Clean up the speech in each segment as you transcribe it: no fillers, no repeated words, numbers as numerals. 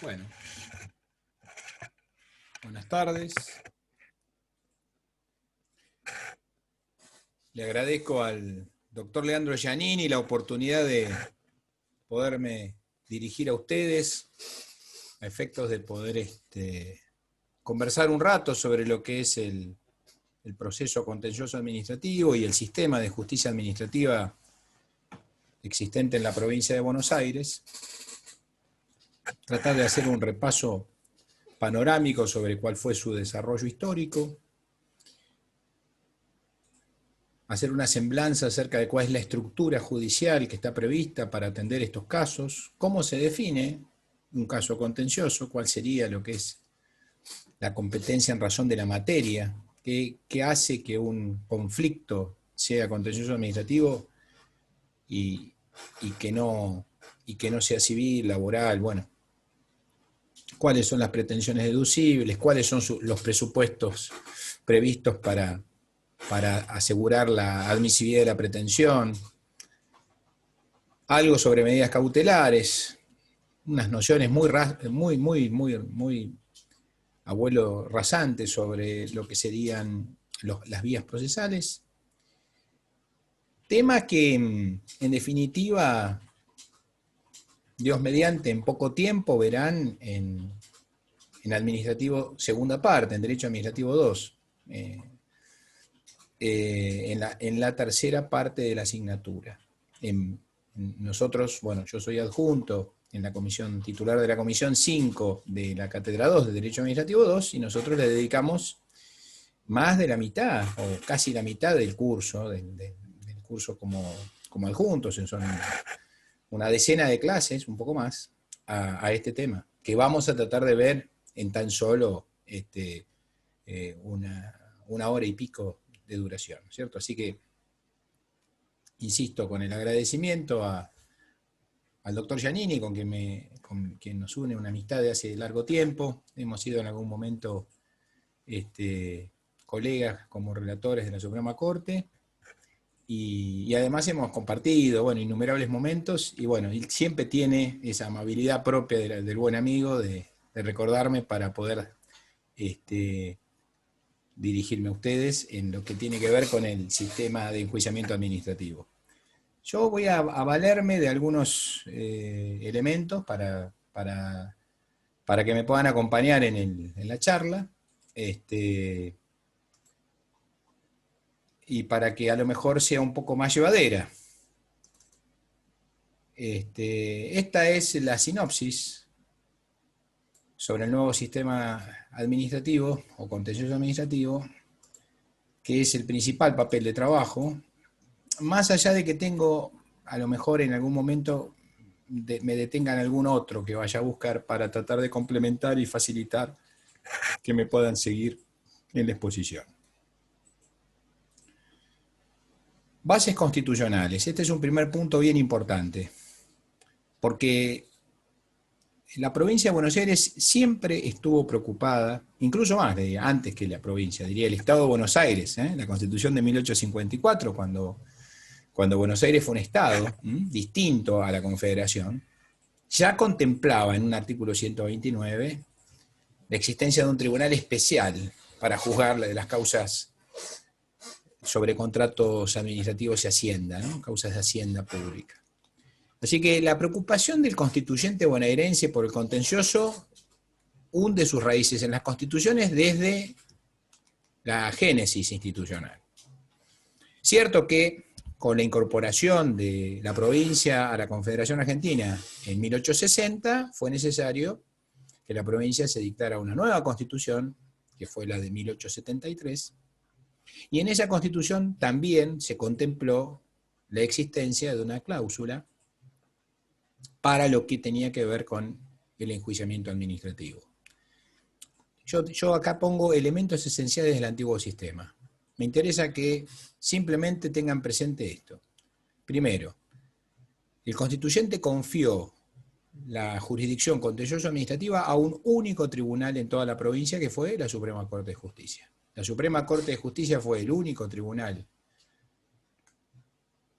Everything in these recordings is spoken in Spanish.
Bueno, buenas tardes. Le agradezco al doctor Leandro Giannini la oportunidad de poderme dirigir a ustedes a efectos de poder conversar un rato sobre lo que es el proceso contencioso administrativo y el sistema de justicia administrativa existente en la provincia de Buenos Aires. Tratar de hacer un repaso panorámico sobre cuál fue su desarrollo histórico, hacer una semblanza acerca de cuál es la estructura judicial que está prevista para atender estos casos, cómo se define un caso contencioso, cuál sería lo que es la competencia en razón de la materia, qué hace que un conflicto sea contencioso administrativo y que no sea civil, laboral, bueno, cuáles son las pretensiones deducibles, cuáles son los presupuestos previstos para asegurar la admisibilidad de la pretensión, algo sobre medidas cautelares, unas nociones muy abuelo rasantes sobre lo que serían las vías procesales. Tema que, en definitiva, Dios mediante, en poco tiempo verán en administrativo segunda parte, en derecho administrativo 2. En la tercera parte de la asignatura. Nosotros, bueno, yo soy adjunto en la comisión titular de la comisión 5 de la cátedra 2 de Derecho Administrativo 2 y nosotros le dedicamos más de la mitad, o casi la mitad del curso, del curso como adjuntos, son una decena de clases, un poco más, a este tema, que vamos a tratar de ver en tan solo una hora y pico de duración, ¿cierto? Así que, insisto, con el agradecimiento al doctor Giannini, con quien nos une una amistad de hace largo tiempo. Hemos sido en algún momento colegas como relatores de la Suprema Corte, y además hemos compartido, bueno, innumerables momentos, y bueno, él siempre tiene esa amabilidad propia del buen amigo de recordarme para poder dirigirme a ustedes en lo que tiene que ver con el sistema de enjuiciamiento administrativo. Yo voy a valerme de algunos elementos para que me puedan acompañar en la charla, y para que a lo mejor sea un poco más llevadera. Esta es la sinopsis sobre el nuevo sistema administrativo o contencioso administrativo, que es el principal papel de trabajo, más allá de que tengo, a lo mejor en algún momento me detenga en algún otro que vaya a buscar para tratar de complementar y facilitar que me puedan seguir en la exposición. Bases constitucionales. Este es un primer punto bien importante, porque la provincia de Buenos Aires siempre estuvo preocupada, incluso más, antes que la provincia, diría el Estado de Buenos Aires, la Constitución de 1854, cuando Buenos Aires fue un Estado distinto a la Confederación, ya contemplaba en un artículo 129 la existencia de un tribunal especial para juzgar las causas sobre contratos administrativos y hacienda, ¿no? Causas de hacienda pública. Así que la preocupación del constituyente bonaerense por el contencioso hunde sus raíces en las constituciones desde la génesis institucional. Cierto que con la incorporación de la provincia a la Confederación Argentina en 1860 fue necesario que la provincia se dictara una nueva constitución, que fue la de 1873, y en esa constitución también se contempló la existencia de una cláusula para lo que tenía que ver con el enjuiciamiento administrativo. Yo acá pongo elementos esenciales del antiguo sistema. Me interesa que simplemente tengan presente esto. Primero, el constituyente confió la jurisdicción contencioso-administrativa a un único tribunal en toda la provincia, que fue la Suprema Corte de Justicia. La Suprema Corte de Justicia fue el único tribunal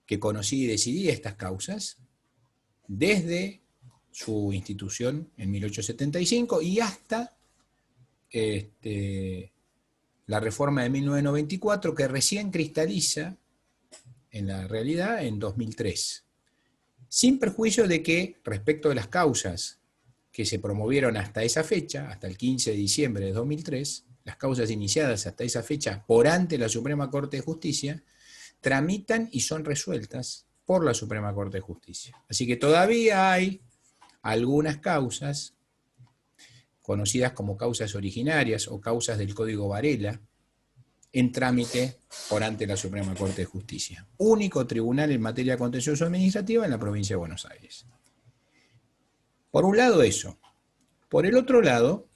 que conocía y decidía estas causas desde su institución en 1875 y hasta la reforma de 1994, que recién cristaliza en la realidad en 2003. Sin perjuicio de que, respecto de las causas que se promovieron hasta esa fecha, hasta el 15 de diciembre de 2003, las causas iniciadas hasta esa fecha por ante la Suprema Corte de Justicia, tramitan y son resueltas por la Suprema Corte de Justicia. Así que todavía hay algunas causas, conocidas como causas originarias o causas del Código Varela, en trámite por ante la Suprema Corte de Justicia. Único tribunal en materia contencioso administrativa en la provincia de Buenos Aires. Por un lado eso. Por el otro lado,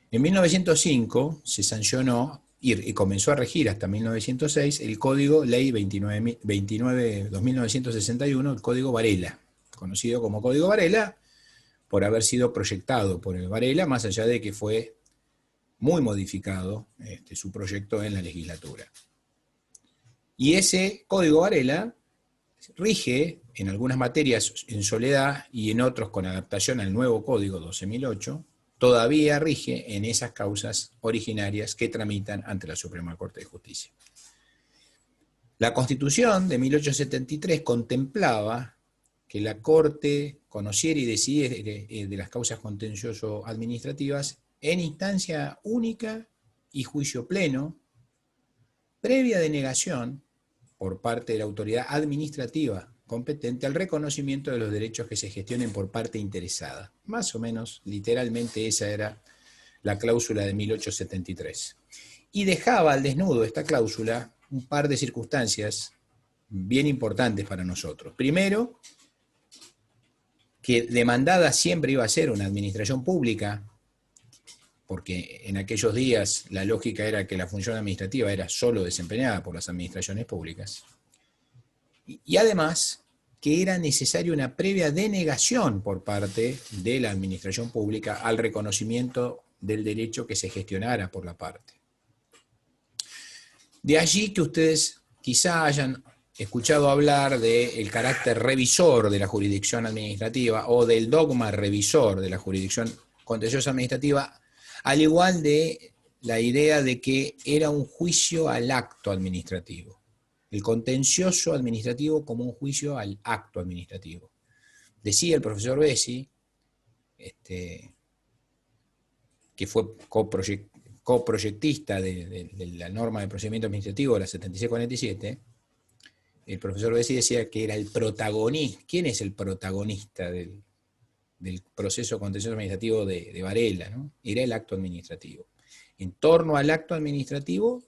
en 1905 se sancionó y comenzó a regir hasta 1906 el Código Ley 29.2961, el Código Varela, conocido como Código Varela por haber sido proyectado por el Varela, más allá de que fue muy modificado su proyecto en la legislatura. Y ese Código Varela rige en algunas materias en soledad y en otros con adaptación al nuevo Código 12.008, todavía rige en esas causas originarias que tramitan ante la Suprema Corte de Justicia. La Constitución de 1873 contemplaba que la Corte conociera y decidiera de las causas contencioso-administrativas en instancia única y juicio pleno, previa denegación por parte de la autoridad administrativa competente al reconocimiento de los derechos que se gestionen por parte interesada. Más o menos, literalmente, esa era la cláusula de 1873. Y dejaba al desnudo esta cláusula un par de circunstancias bien importantes para nosotros. Primero, que demandada siempre iba a ser una administración pública, porque en aquellos días la lógica era que la función administrativa era solo desempeñada por las administraciones públicas. Y además, que era necesaria una previa denegación por parte de la administración pública al reconocimiento del derecho que se gestionara por la parte. De allí que ustedes quizá hayan escuchado hablar del carácter revisor de la jurisdicción administrativa o del dogma revisor de la jurisdicción contenciosa administrativa, al igual de la idea de que era un juicio al acto administrativo. El contencioso administrativo como un juicio al acto administrativo. Decía el profesor Bessi, que fue coproyectista de la norma de procedimiento administrativo, la 7647, el profesor Bessi decía que era el protagonista. ¿Quién es el protagonista del proceso contencioso administrativo de Varela? ¿No? Era el acto administrativo. En torno al acto administrativo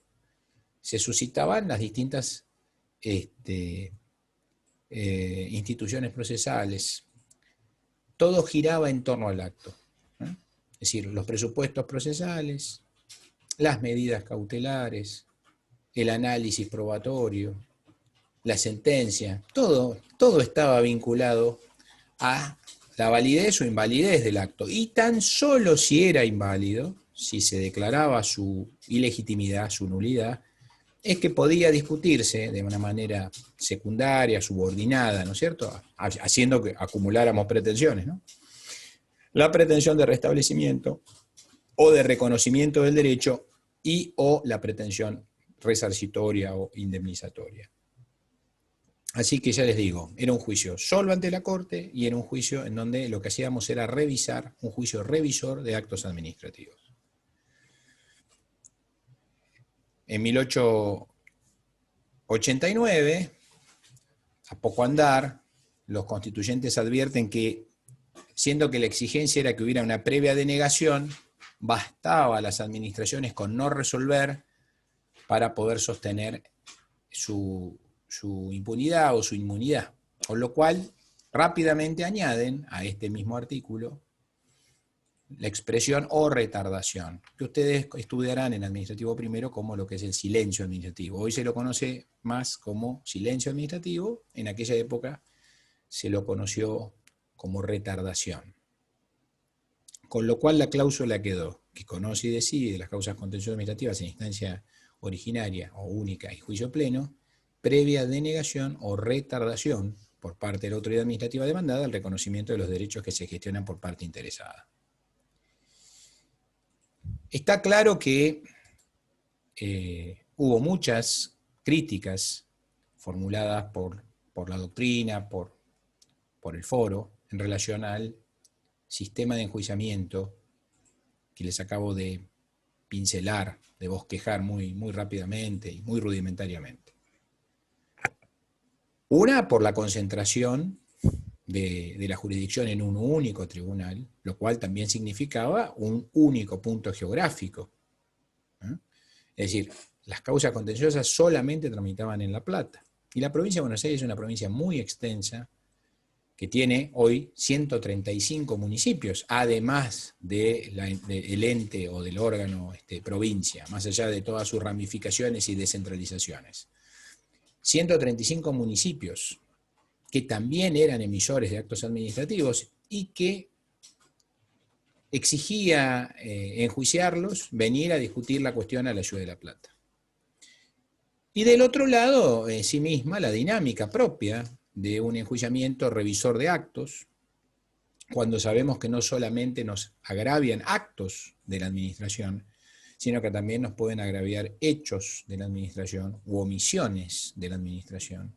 se suscitaban las distintas instituciones procesales. Todo giraba en torno al acto. ¿Eh? Es decir, los presupuestos procesales, las medidas cautelares, el análisis probatorio, la sentencia, todo estaba vinculado a la validez o invalidez del acto. Y tan solo si era inválido, si se declaraba su ilegitimidad, su nulidad, es que podía discutirse de una manera secundaria, subordinada, ¿no es cierto?, haciendo que acumuláramos pretensiones, ¿no? La pretensión de restablecimiento o de reconocimiento del derecho y o la pretensión resarcitoria o indemnizatoria. Así que ya les digo, era un juicio solo ante la Corte y era un juicio en donde lo que hacíamos era revisar, un juicio revisor de actos administrativos. En 1889, a poco andar, los constituyentes advierten que, siendo que la exigencia era que hubiera una previa denegación, bastaba a las administraciones con no resolver para poder sostener su impunidad o su inmunidad. Con lo cual, rápidamente añaden a este mismo artículo la expresión o retardación, que ustedes estudiarán en administrativo primero como lo que es el silencio administrativo. Hoy se lo conoce más como silencio administrativo, en aquella época se lo conoció como retardación. Con lo cual la cláusula quedó, que conoce y decide las causas contenciosas administrativas en instancia originaria o única y juicio pleno, previa denegación o retardación por parte de la autoridad administrativa demandada el reconocimiento de los derechos que se gestionan por parte interesada. Está claro que hubo muchas críticas formuladas por la doctrina, por el foro, en relación al sistema de enjuiciamiento que les acabo de pincelar, de bosquejar muy rápidamente y muy rudimentariamente. Una, por la concentración de la jurisdicción en un único tribunal, lo cual también significaba un único punto geográfico. Es decir, las causas contenciosas solamente tramitaban en La Plata. Y la provincia de Buenos Aires es una provincia muy extensa, que tiene hoy 135 municipios, además del ente o del órgano provincia, más allá de todas sus ramificaciones y descentralizaciones. 135 municipios que también eran emisores de actos administrativos y que exigía enjuiciarlos, venir a discutir la cuestión a la Ciudad de La Plata. Y del otro lado, en sí misma, la dinámica propia de un enjuiciamiento revisor de actos, cuando sabemos que no solamente nos agravian actos de la administración, sino que también nos pueden agraviar hechos de la administración u omisiones de la administración.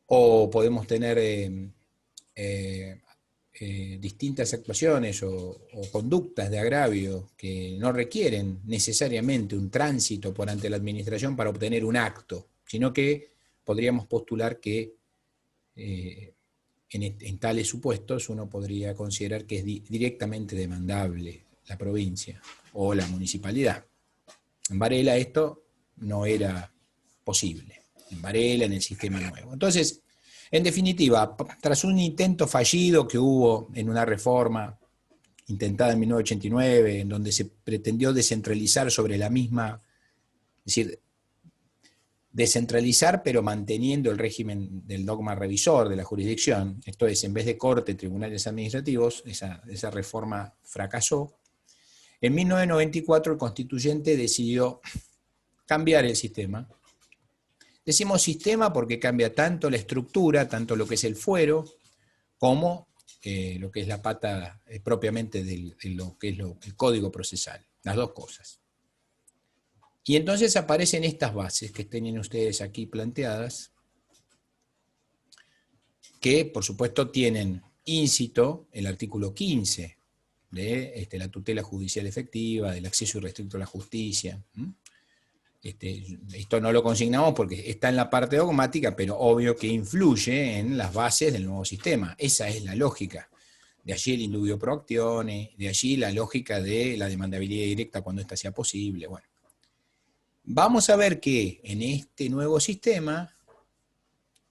O podemos tener distintas actuaciones o conductas de agravio que no requieren necesariamente un tránsito por ante la administración para obtener un acto, sino que podríamos postular que en tales supuestos uno podría considerar que es directamente demandable la provincia o la municipalidad. En Varela esto no era posible, en Varela, en el sistema nuevo. Entonces, en definitiva, tras un intento fallido que hubo en una reforma intentada en 1989, en donde se pretendió descentralizar sobre la misma, es decir, descentralizar pero manteniendo el régimen del dogma revisor de la jurisdicción, esto es, en vez de corte, tribunales administrativos, esa reforma fracasó. En 1994 el constituyente decidió cambiar el sistema. Decimos sistema porque cambia tanto la estructura, tanto lo que es el fuero, como lo que es la pata propiamente de lo que es el código procesal, las dos cosas. Y entonces aparecen estas bases que tienen ustedes aquí planteadas, que por supuesto tienen íncito el artículo 15 de la tutela judicial efectiva, del acceso irrestricto a la justicia. Esto no lo consignamos porque está en la parte dogmática, pero obvio que influye en las bases del nuevo sistema. Esa es la lógica. De allí el indubio pro actione, de allí la lógica de la demandabilidad directa cuando ésta sea posible. Bueno, vamos a ver que en este nuevo sistema,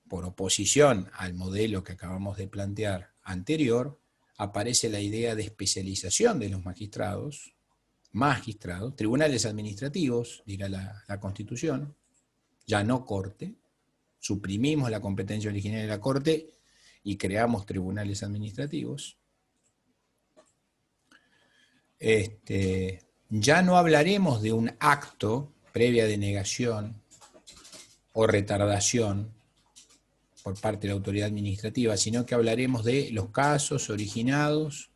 por oposición al modelo que acabamos de plantear anterior, aparece la idea de especialización de los magistrados, tribunales administrativos, dirá la Constitución, ya no corte, suprimimos la competencia original de la corte y creamos tribunales administrativos. Ya no hablaremos de un acto previa denegación o retardación por parte de la autoridad administrativa, sino que hablaremos de los casos originados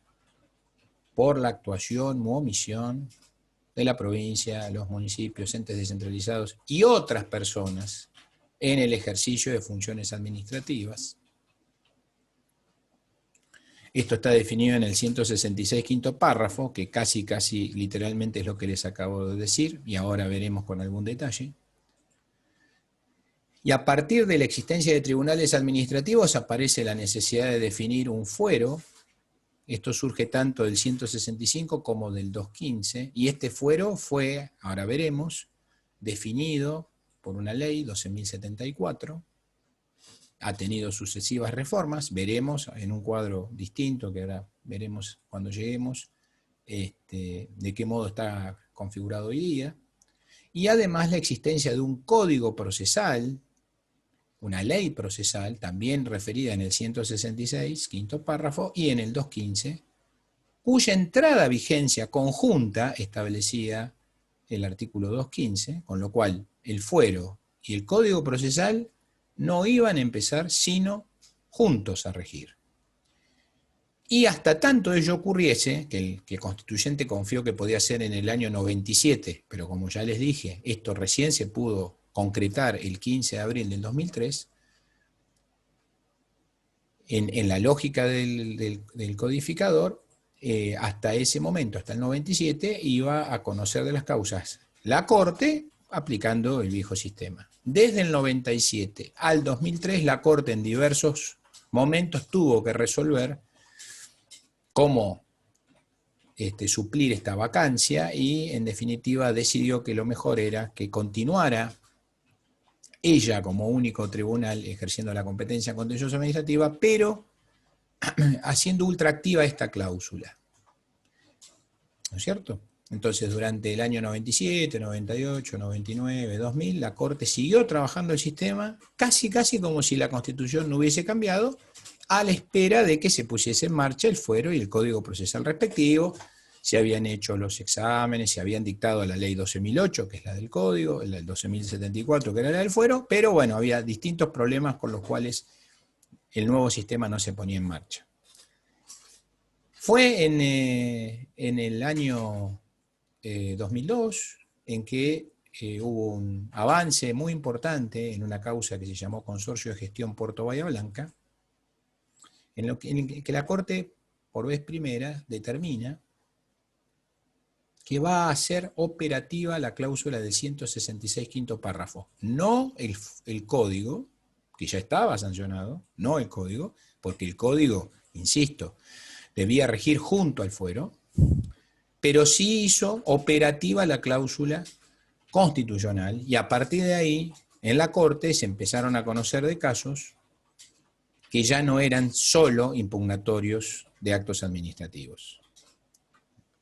por la actuación u omisión de la provincia, los municipios, entes descentralizados y otras personas en el ejercicio de funciones administrativas. Esto está definido en el 166 quinto párrafo, que casi literalmente es lo que les acabo de decir, y ahora veremos con algún detalle. Y a partir de la existencia de tribunales administrativos aparece la necesidad de definir un fuero. Esto surge tanto del 165 como del 215, y este fuero fue, ahora veremos, definido por una ley, 12.074, ha tenido sucesivas reformas, veremos en un cuadro distinto, que ahora veremos cuando lleguemos, de qué modo está configurado hoy día, y además la existencia de un código procesal, una ley procesal, también referida en el 166, quinto párrafo, y en el 215, cuya entrada a vigencia conjunta establecía el artículo 215, con lo cual el fuero y el código procesal no iban a empezar sino juntos a regir. Y hasta tanto ello ocurriese, que el constituyente confió que podía ser en el año 97, pero como ya les dije, esto recién se pudo concretar el 15 de abril del 2003, en la lógica del codificador, hasta ese momento, hasta el 97, iba a conocer de las causas la Corte aplicando el viejo sistema. Desde el 97 al 2003, la Corte en diversos momentos tuvo que resolver cómo suplir esta vacancia y en definitiva decidió que lo mejor era que continuara ella como único tribunal ejerciendo la competencia contenciosa administrativa, pero haciendo ultraactiva esta cláusula. ¿No es cierto? Entonces, durante el año 97, 98, 99, 2000, la Corte siguió trabajando el sistema casi como si la Constitución no hubiese cambiado, a la espera de que se pusiese en marcha el fuero y el código procesal respectivo. Se habían hecho los exámenes, se habían dictado la ley 12.008, que es la del código, la del 12.074, que era la del fuero, pero bueno, había distintos problemas con los cuales el nuevo sistema no se ponía en marcha. Fue en el año 2002 en que hubo un avance muy importante en una causa que se llamó Consorcio de Gestión Puerto Bahía Blanca, en que la Corte, por vez primera, determina que va a ser operativa la cláusula del 166 quinto párrafo, no el código, que ya estaba sancionado, no el código, porque el código, insisto, debía regir junto al fuero, pero sí hizo operativa la cláusula constitucional y a partir de ahí, en la Corte se empezaron a conocer de casos que ya no eran solo impugnatorios de actos administrativos.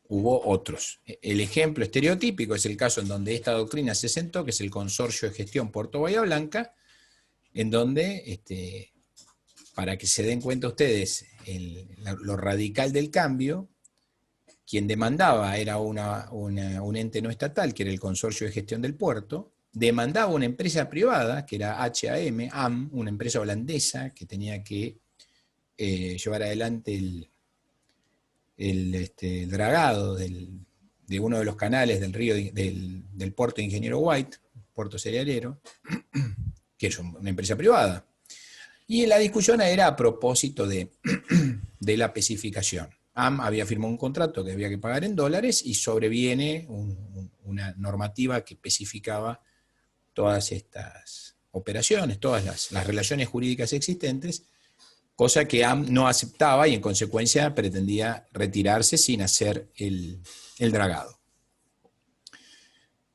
Hubo otros. El ejemplo estereotípico es el caso en donde esta doctrina se sentó, que es el Consorcio de Gestión Puerto Bahía Blanca, en donde, para que se den cuenta ustedes lo radical del cambio, quien demandaba era un ente no estatal, que era el Consorcio de Gestión del Puerto, demandaba una empresa privada, que era AM, una empresa holandesa que tenía que llevar adelante el dragado de uno de los canales del río del puerto de Ingeniero White, puerto cerealero, que es una empresa privada. Y la discusión era a propósito de la especificación. AM había firmado un contrato que había que pagar en dólares y sobreviene una normativa que especificaba todas estas operaciones, todas las relaciones jurídicas existentes, cosa que AM no aceptaba y en consecuencia pretendía retirarse sin hacer el dragado.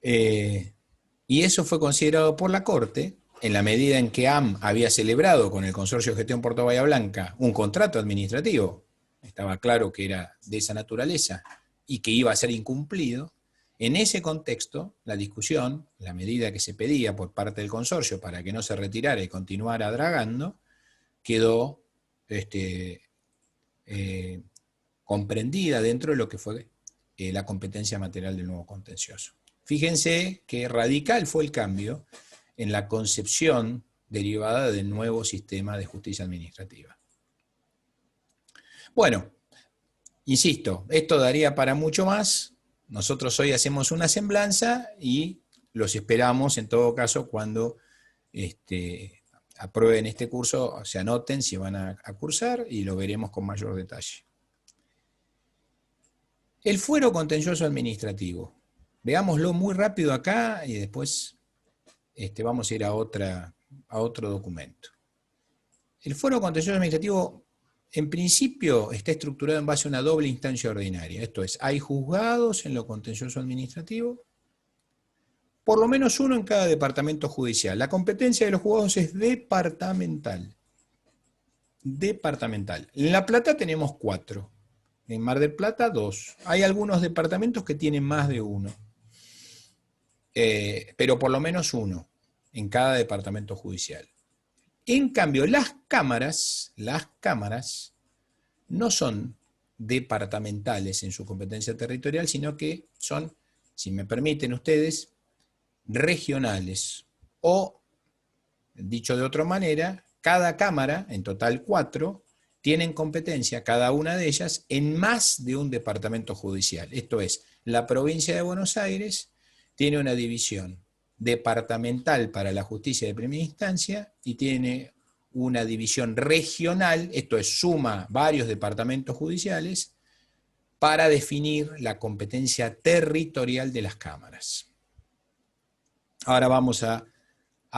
Y eso fue considerado por la Corte, en la medida en que AM había celebrado con el Consorcio de Gestión Puerto Bahía Blanca un contrato administrativo, estaba claro que era de esa naturaleza y que iba a ser incumplido. En ese contexto, la discusión, la medida que se pedía por parte del consorcio para que no se retirara y continuara dragando, quedó comprendida dentro de lo que fue la competencia material del nuevo contencioso. Fíjense que radical fue el cambio en la concepción derivada del nuevo sistema de justicia administrativa. Bueno, insisto, esto daría para mucho más. Nosotros hoy hacemos una semblanza y los esperamos en todo caso cuando aprueben este curso, se anoten si van a cursar y lo veremos con mayor detalle. El fuero contencioso administrativo. Veámoslo muy rápido acá y después vamos a ir a otro documento. El fuero contencioso administrativo, en principio, está estructurado en base a una doble instancia ordinaria. Esto es, hay juzgados en lo contencioso administrativo, por lo menos uno en cada departamento judicial. La competencia de los juzgados es departamental. Departamental. En La Plata tenemos 4. En Mar del Plata, 2. Hay algunos departamentos que tienen más de uno. Pero por lo menos uno en cada departamento judicial. En cambio, las cámaras no son departamentales en su competencia territorial, sino que son, si me permiten ustedes, regionales o dicho de otra manera, cada cámara, en total 4, tienen competencia, cada una de ellas, en más de un departamento judicial. Esto es, la provincia de Buenos Aires tiene una división departamental para la justicia de primera instancia y tiene una división regional, esto es, suma varios departamentos judiciales, para definir la competencia territorial de las cámaras. Ahora vamos a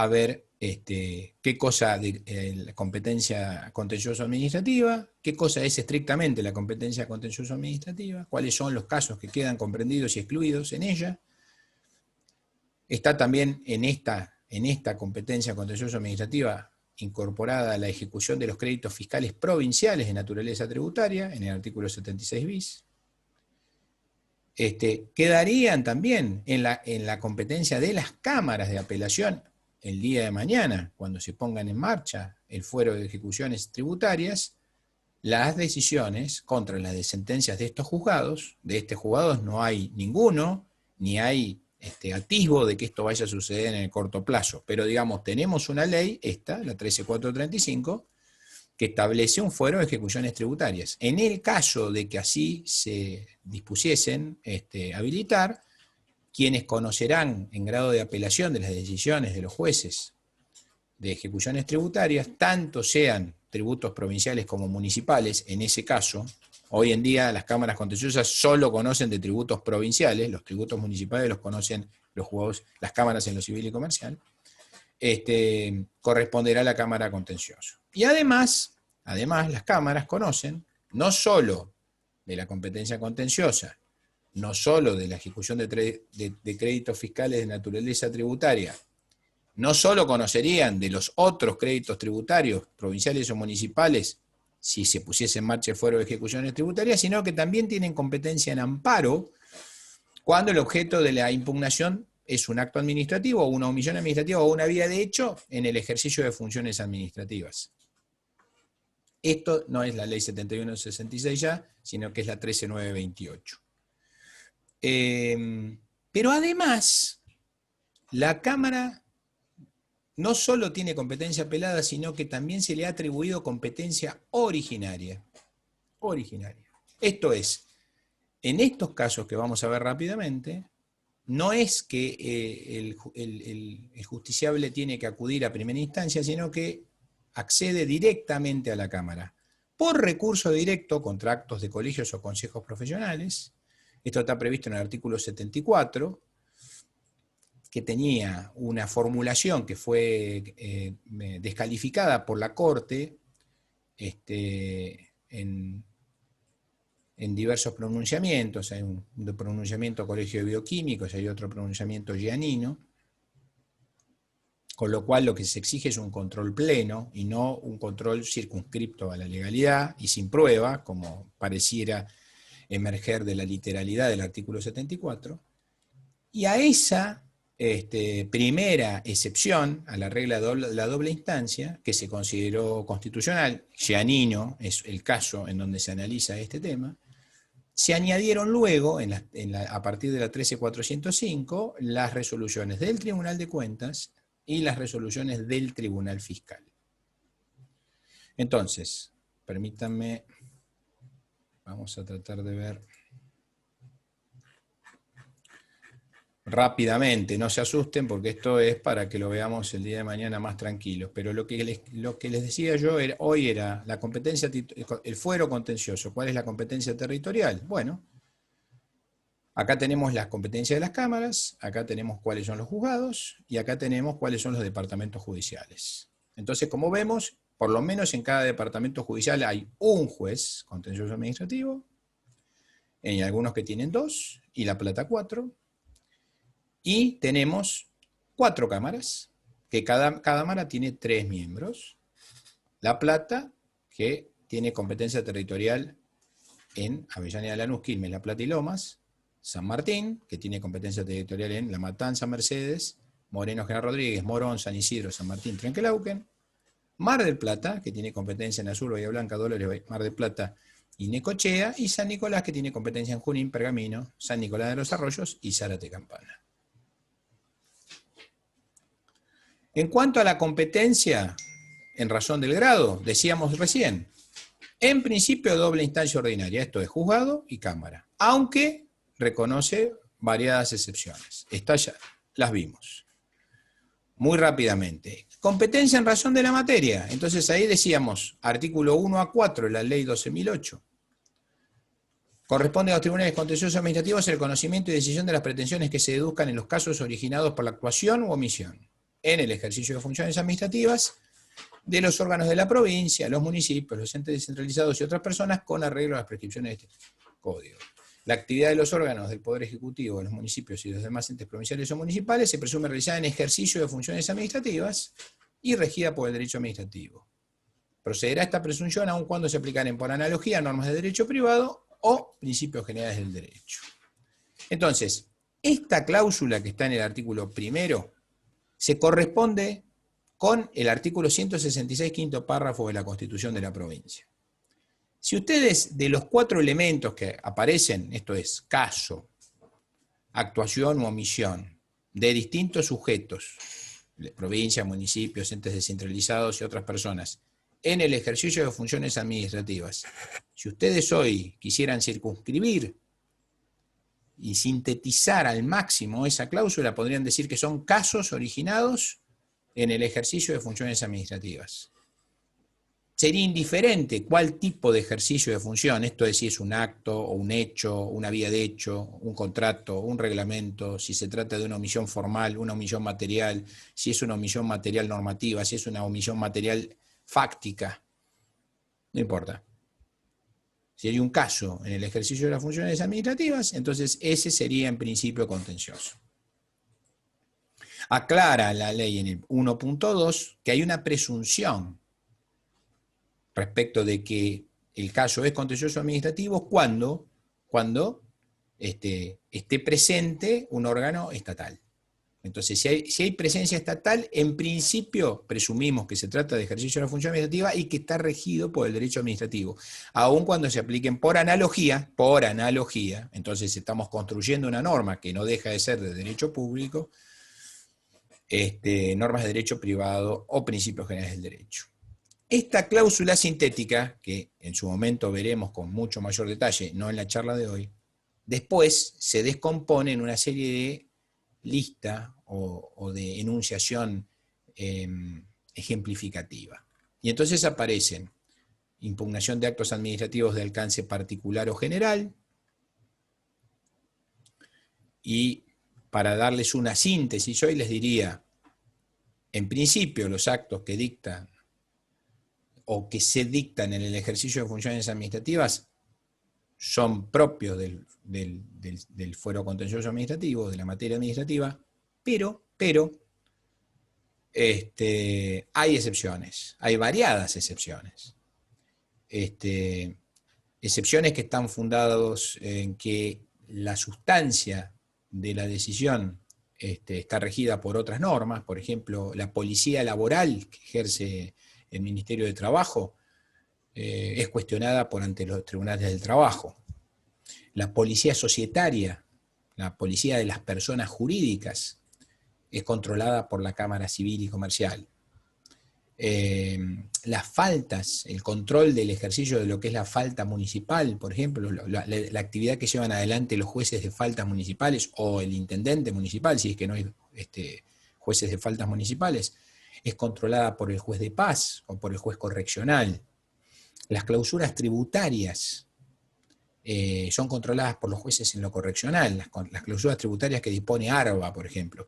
ver qué cosa de la competencia contencioso-administrativa, qué cosa es estrictamente la competencia contencioso-administrativa, cuáles son los casos que quedan comprendidos y excluidos en ella. Está también en esta competencia contencioso-administrativa incorporada la ejecución de los créditos fiscales provinciales de naturaleza tributaria, en el artículo 76 bis. Quedarían también en la competencia de las cámaras de apelación el día de mañana, cuando se pongan en marcha el fuero de ejecuciones tributarias, las decisiones contra las de sentencias de estos juzgados. De estos juzgados no hay ninguno, ni hay atisbo de que esto vaya a suceder en el corto plazo. Pero digamos, tenemos una ley, esta, la 13435, que establece un fuero de ejecuciones tributarias. En el caso de que así se dispusiesen habilitar, quienes conocerán en grado de apelación de las decisiones de los jueces de ejecuciones tributarias, tanto sean tributos provinciales como municipales, en ese caso, hoy en día las cámaras contenciosas solo conocen de tributos provinciales, los tributos municipales los conocen los juzgados, las cámaras en lo civil y comercial, corresponderá a la cámara contenciosa. Y además las cámaras conocen no solo de la competencia contenciosa, no solo de la ejecución de créditos fiscales de naturaleza tributaria, no solo conocerían de los otros créditos tributarios, provinciales o municipales, si se pusiese en marcha el fuero de ejecuciones tributarias, sino que también tienen competencia en amparo cuando el objeto de la impugnación es un acto administrativo, o una omisión administrativa, o una vía de hecho en el ejercicio de funciones administrativas. Esto no es la ley 7166 ya, sino que es la 13928. Pero además, la Cámara no solo tiene competencia apelada, sino que también se le ha atribuido competencia originaria. Esto es, en estos casos que vamos a ver rápidamente, no es que el justiciable tiene que acudir a primera instancia, sino que accede directamente a la Cámara, por recurso directo contra actos de colegios o consejos profesionales. Esto está previsto en el artículo 74, que tenía una formulación que fue descalificada por la Corte en diversos pronunciamientos. Hay un pronunciamiento Colegio de Bioquímicos, hay otro pronunciamiento gianino, con lo cual lo que se exige es un control pleno y no un control circunscripto a la legalidad y sin prueba, como pareciera emerger de la literalidad del artículo 74, y a esa primera excepción a la regla de la doble instancia, que se consideró constitucional, gianino es el caso en donde se analiza este tema, se añadieron luego, a partir de la 13405, las resoluciones del Tribunal de Cuentas y las resoluciones del Tribunal Fiscal. Entonces, permítanme, vamos a tratar de ver rápidamente, no se asusten porque esto es para que lo veamos el día de mañana más tranquilos, pero lo que les decía yo hoy era la competencia, el fuero contencioso. ¿Cuál es la competencia territorial? Bueno, acá tenemos las competencias de las cámaras, acá tenemos cuáles son los juzgados y acá tenemos cuáles son los departamentos judiciales. Entonces, como vemos, por lo menos en cada departamento judicial hay un juez contencioso administrativo, hay algunos que tienen 2 y La Plata 4, y tenemos 4 cámaras, que cada cámara tiene 3 miembros. La Plata, que tiene competencia territorial en Avellaneda, Lanús, Quilmes, La Plata y Lomas. San Martín, que tiene competencia territorial en La Matanza, Mercedes, Moreno, General Rodríguez, Morón, San Isidro, San Martín, Trenquelauquen. Mar del Plata, que tiene competencia en Azul, Bahía Blanca, Dolores, Mar del Plata y Necochea. Y San Nicolás, que tiene competencia en Junín, Pergamino, San Nicolás de los Arroyos y Zárate Campana. En cuanto a la competencia, en razón del grado, decíamos recién, en principio doble instancia ordinaria, esto es juzgado y cámara, aunque reconoce variadas excepciones. Estas ya las vimos. Muy rápidamente. Competencia en razón de la materia. Entonces ahí decíamos, artículo 1 a 4 de la ley 12.008. Corresponde a los tribunales contenciosos administrativos el conocimiento y decisión de las pretensiones que se deduzcan en los casos originados por la actuación u omisión en el ejercicio de funciones administrativas de los órganos de la provincia, los municipios, los entes descentralizados y otras personas con arreglo a las prescripciones de este código. La actividad de los órganos del Poder Ejecutivo, de los municipios y los demás entes provinciales o municipales se presume realizada en ejercicio de funciones administrativas y regida por el derecho administrativo. Procederá esta presunción aun cuando se aplicaren por analogía normas de derecho privado o principios generales del derecho. Entonces, esta cláusula que está en el artículo primero se corresponde con el artículo 166, quinto párrafo de la Constitución de la provincia. Si ustedes, de los 4 elementos que aparecen, esto es, caso, actuación u omisión, de distintos sujetos, provincia, municipios, entes descentralizados y otras personas, en el ejercicio de funciones administrativas, si ustedes hoy quisieran circunscribir y sintetizar al máximo esa cláusula, podrían decir que son casos originados en el ejercicio de funciones administrativas. Sería indiferente cuál tipo de ejercicio de función, esto es si es un acto o un hecho, una vía de hecho, un contrato, un reglamento, si se trata de una omisión formal, una omisión material, si es una omisión material normativa, si es una omisión material fáctica, no importa. Si hay un caso en el ejercicio de las funciones administrativas, entonces ese sería en principio contencioso. Aclara la ley en el 1.2 que hay una presunción respecto de que el caso es contencioso administrativo cuando esté presente un órgano estatal. Entonces, si hay presencia estatal, en principio presumimos que se trata de ejercicio de la función administrativa y que está regido por el derecho administrativo. Aun cuando se apliquen por analogía, entonces estamos construyendo una norma que no deja de ser de derecho público, normas de derecho privado o principios generales del derecho. Esta cláusula sintética, que en su momento veremos con mucho mayor detalle, no en la charla de hoy, después se descompone en una serie de lista o de enunciación ejemplificativa. Y entonces aparecen impugnación de actos administrativos de alcance particular o general, y para darles una síntesis hoy les diría, en principio los actos que dictan o que se dictan en el ejercicio de funciones administrativas son propios del fuero contencioso administrativo, de la materia administrativa, pero hay excepciones, hay variadas excepciones. Excepciones que están fundadas en que la sustancia de la decisión está regida por otras normas, por ejemplo, la policía laboral que ejerce el Ministerio de Trabajo es cuestionada por ante los tribunales del trabajo. La policía societaria, la policía de las personas jurídicas, es controlada por la Cámara Civil y Comercial. Las faltas, el control del ejercicio de lo que es la falta municipal, por ejemplo, la actividad que llevan adelante los jueces de faltas municipales o el intendente municipal, si es que no hay jueces de faltas municipales, es controlada por el juez de paz o por el juez correccional. Las clausuras tributarias son controladas por los jueces en lo correccional, las clausuras tributarias que dispone ARBA, por ejemplo.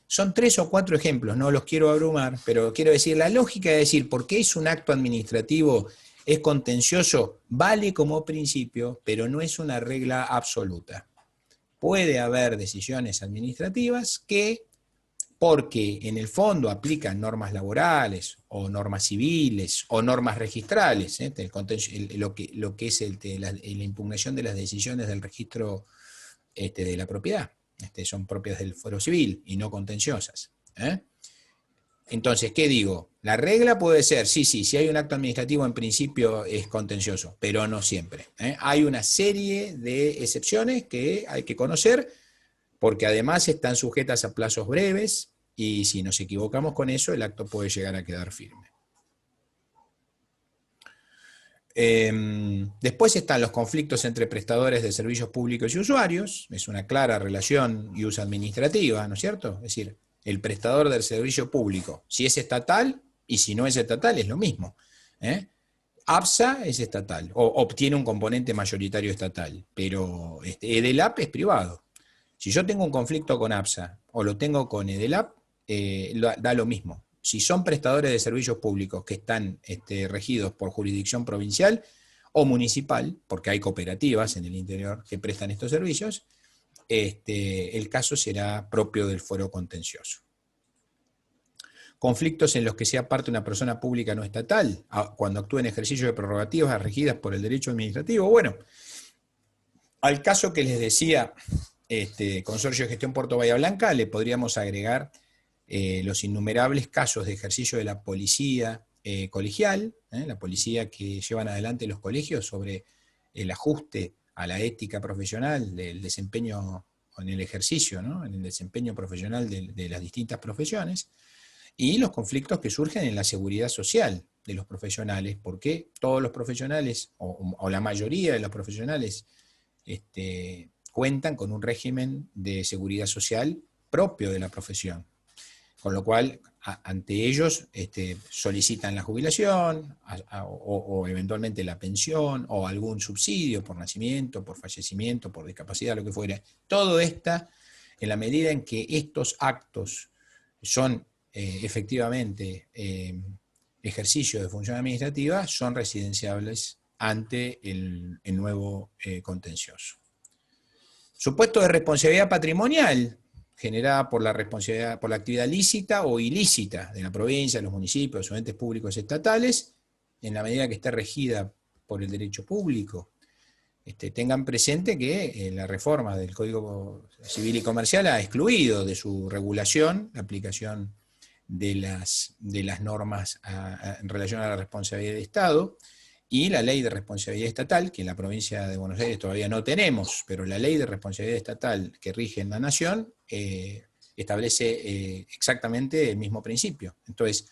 Son 3 o 4 ejemplos, no los quiero abrumar, pero quiero decir, la lógica de decir por qué es un acto administrativo, es contencioso, vale como principio, pero no es una regla absoluta. Puede haber decisiones administrativas que, porque en el fondo aplican normas laborales, o normas civiles, o normas registrales, lo que es la impugnación de las decisiones del registro de la propiedad. Son propias del fuero civil y no contenciosas. Entonces, ¿qué digo? La regla puede ser, sí, si hay un acto administrativo en principio es contencioso, pero no siempre. Hay una serie de excepciones que hay que conocer, porque además están sujetas a plazos breves, y si nos equivocamos con eso, el acto puede llegar a quedar firme. Después están los conflictos entre prestadores de servicios públicos y usuarios, es una clara relación ius administrativa, ¿no es cierto? Es decir, el prestador del servicio público, si es estatal y si no es estatal, es lo mismo. APSA es estatal, o obtiene un componente mayoritario estatal, pero EDELAP es privado. Si yo tengo un conflicto con APSA o lo tengo con EDELAP, da lo mismo. Si son prestadores de servicios públicos que están regidos por jurisdicción provincial o municipal, porque hay cooperativas en el interior que prestan estos servicios, el caso será propio del fuero contencioso. Conflictos en los que sea parte una persona pública no estatal, cuando actúa en ejercicio de prerrogativas regidas por el derecho administrativo. Bueno, al caso que les decía, Consorcio de Gestión Puerto Bahía Blanca, le podríamos agregar los innumerables casos de ejercicio de la policía colegial, la policía que llevan adelante los colegios sobre el ajuste a la ética profesional del desempeño en el ejercicio, ¿no? En el desempeño profesional de las distintas profesiones, y los conflictos que surgen en la seguridad social de los profesionales, porque todos los profesionales, o la mayoría de los profesionales, cuentan con un régimen de seguridad social propio de la profesión. Con lo cual, ante ellos solicitan la jubilación o eventualmente la pensión o algún subsidio por nacimiento, por fallecimiento, por discapacidad, lo que fuera. Todo esto, en la medida en que estos actos son efectivamente ejercicio de función administrativa, son residenciables ante el nuevo contencioso. Supuesto de responsabilidad patrimonial, generada por la responsabilidad, por la actividad lícita o ilícita de la provincia, de los municipios o entes públicos estatales, en la medida que esté regida por el derecho público. Tengan presente que la reforma del Código Civil y Comercial ha excluido de su regulación la aplicación de las normas en relación a la responsabilidad de Estado, y la ley de responsabilidad estatal, que en la provincia de Buenos Aires todavía no tenemos, pero la ley de responsabilidad estatal que rige en la nación establece exactamente el mismo principio. Entonces,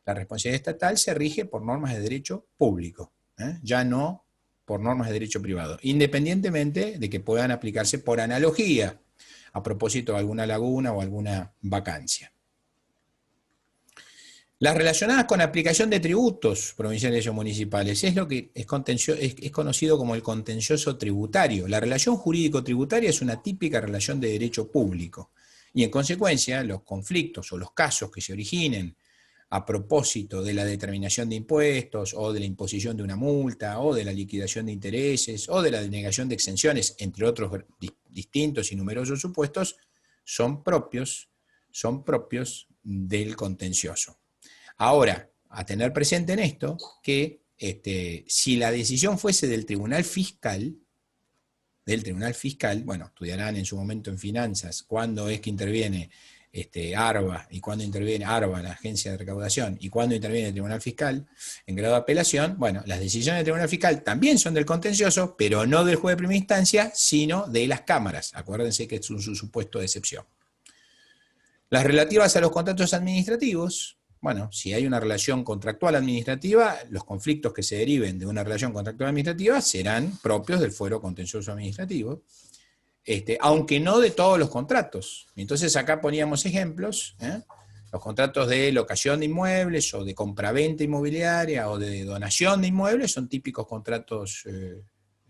la responsabilidad estatal se rige por normas de derecho público, ya no por normas de derecho privado, independientemente de que puedan aplicarse por analogía, a propósito de alguna laguna o alguna vacancia. Las relacionadas con aplicación de tributos provinciales o municipales es lo que es conocido como el contencioso tributario. La relación jurídico-tributaria es una típica relación de derecho público y en consecuencia los conflictos o los casos que se originen a propósito de la determinación de impuestos o de la imposición de una multa o de la liquidación de intereses o de la denegación de exenciones, entre otros distintos y numerosos supuestos, son propios del contencioso. Ahora, a tener presente en esto, que si la decisión fuese del Tribunal Fiscal, bueno, estudiarán en su momento en finanzas cuándo es que interviene ARBA y cuándo interviene ARBA, la agencia de recaudación, y cuándo interviene el Tribunal Fiscal en grado de apelación. Bueno, las decisiones del Tribunal Fiscal también son del contencioso, pero no del juez de primera instancia, sino de las cámaras. Acuérdense que es un supuesto de excepción. Las relativas a los contratos administrativos. Bueno, si hay una relación contractual administrativa, los conflictos que se deriven de una relación contractual administrativa serán propios del fuero contencioso administrativo, aunque no de todos los contratos. Entonces acá poníamos ejemplos, los contratos de locación de inmuebles o de compraventa inmobiliaria o de donación de inmuebles son típicos contratos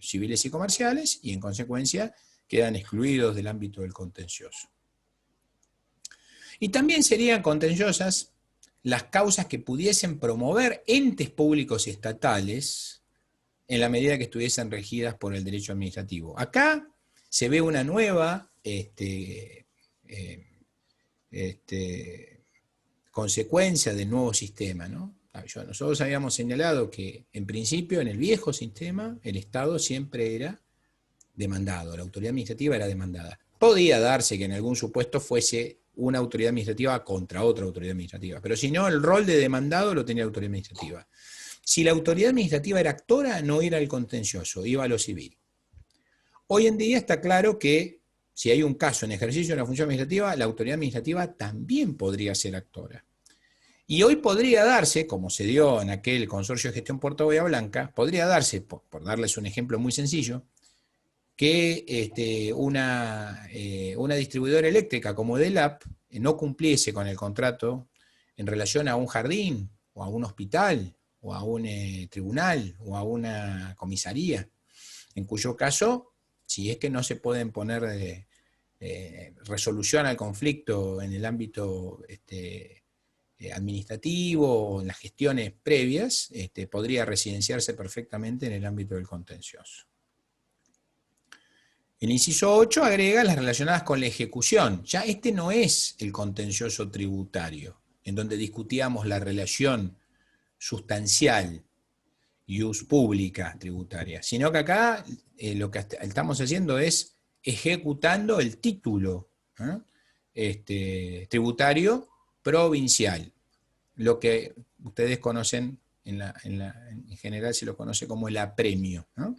civiles y comerciales y en consecuencia quedan excluidos del ámbito del contencioso. Y también serían contenciosas las causas que pudiesen promover entes públicos estatales en la medida que estuviesen regidas por el derecho administrativo. Acá se ve una nueva consecuencia del nuevo sistema, ¿no? Nosotros habíamos señalado que en principio en el viejo sistema el Estado siempre era demandado, la autoridad administrativa era demandada. Podía darse que en algún supuesto fuese una autoridad administrativa contra otra autoridad administrativa, pero si no, el rol de demandado lo tenía la autoridad administrativa. Si la autoridad administrativa era actora, no iba al contencioso, iba a lo civil. Hoy en día está claro que si hay un caso en ejercicio de una función administrativa, la autoridad administrativa también podría ser actora. Y hoy podría darse, como se dio en aquel consorcio de gestión Puerto Bahía Blanca, podría darse, por darles un ejemplo muy sencillo, que una distribuidora eléctrica como Delap no cumpliese con el contrato en relación a un jardín, o a un hospital, o a un tribunal, o a una comisaría, en cuyo caso, si es que no se pueden poner resolución al conflicto en el ámbito administrativo o en las gestiones previas, podría residenciarse perfectamente en el ámbito del contencioso. El inciso 8 agrega las relacionadas con la ejecución. Ya no es el contencioso tributario, en donde discutíamos la relación sustancial y pública tributaria, sino que acá lo que estamos haciendo es ejecutando el título tributario provincial, lo que ustedes conocen en general se lo conoce como el apremio, ¿no?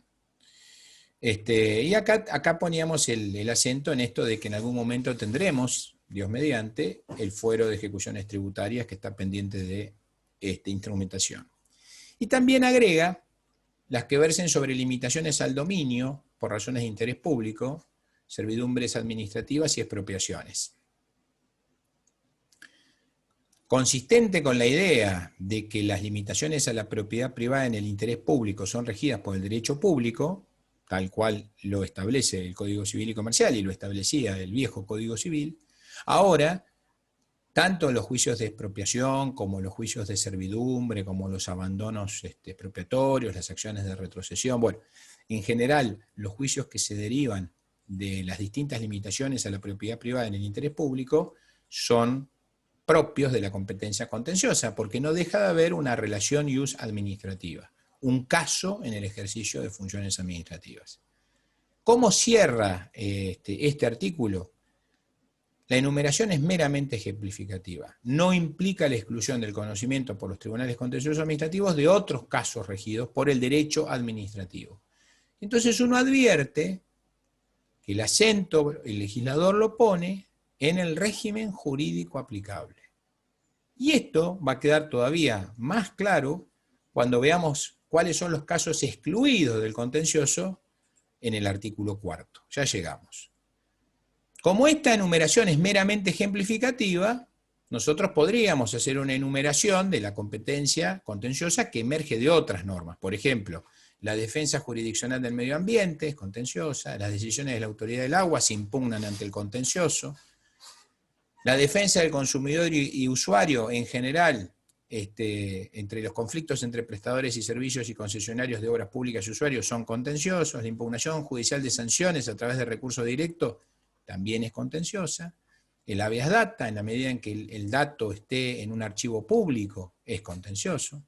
Y acá poníamos el acento en esto de que en algún momento tendremos, Dios mediante, el fuero de ejecuciones tributarias que está pendiente de instrumentación. Y también agrega las que versen sobre limitaciones al dominio por razones de interés público, servidumbres administrativas y expropiaciones. Consistente con la idea de que las limitaciones a la propiedad privada en el interés público son regidas por el derecho público, tal cual lo establece el Código Civil y Comercial y lo establecía el viejo Código Civil, ahora, tanto los juicios de expropiación como los juicios de servidumbre, como los abandonos expropiatorios, las acciones de retrocesión, bueno, en general los juicios que se derivan de las distintas limitaciones a la propiedad privada en el interés público son propios de la competencia contenciosa, porque no deja de haber una relación ius administrativa, un caso en el ejercicio de funciones administrativas. ¿Cómo cierra este artículo? La enumeración es meramente ejemplificativa, no implica la exclusión del conocimiento por los tribunales contenciosos administrativos de otros casos regidos por el derecho administrativo. Entonces uno advierte que el acento, el legislador lo pone en el régimen jurídico aplicable. Y esto va a quedar todavía más claro cuando veamos cuáles son los casos excluidos del contencioso en el artículo 4. Ya llegamos. Como esta enumeración es meramente ejemplificativa, nosotros podríamos hacer una enumeración de la competencia contenciosa que emerge de otras normas. Por ejemplo, la defensa jurisdiccional del medio ambiente es contenciosa, las decisiones de la autoridad del agua se impugnan ante el contencioso, la defensa del consumidor y usuario en general, entre los conflictos entre prestadores y servicios y concesionarios de obras públicas y usuarios son contenciosos, la impugnación judicial de sanciones a través de recurso directo también es contenciosa, el habeas data, en la medida en que el dato esté en un archivo público, es contencioso.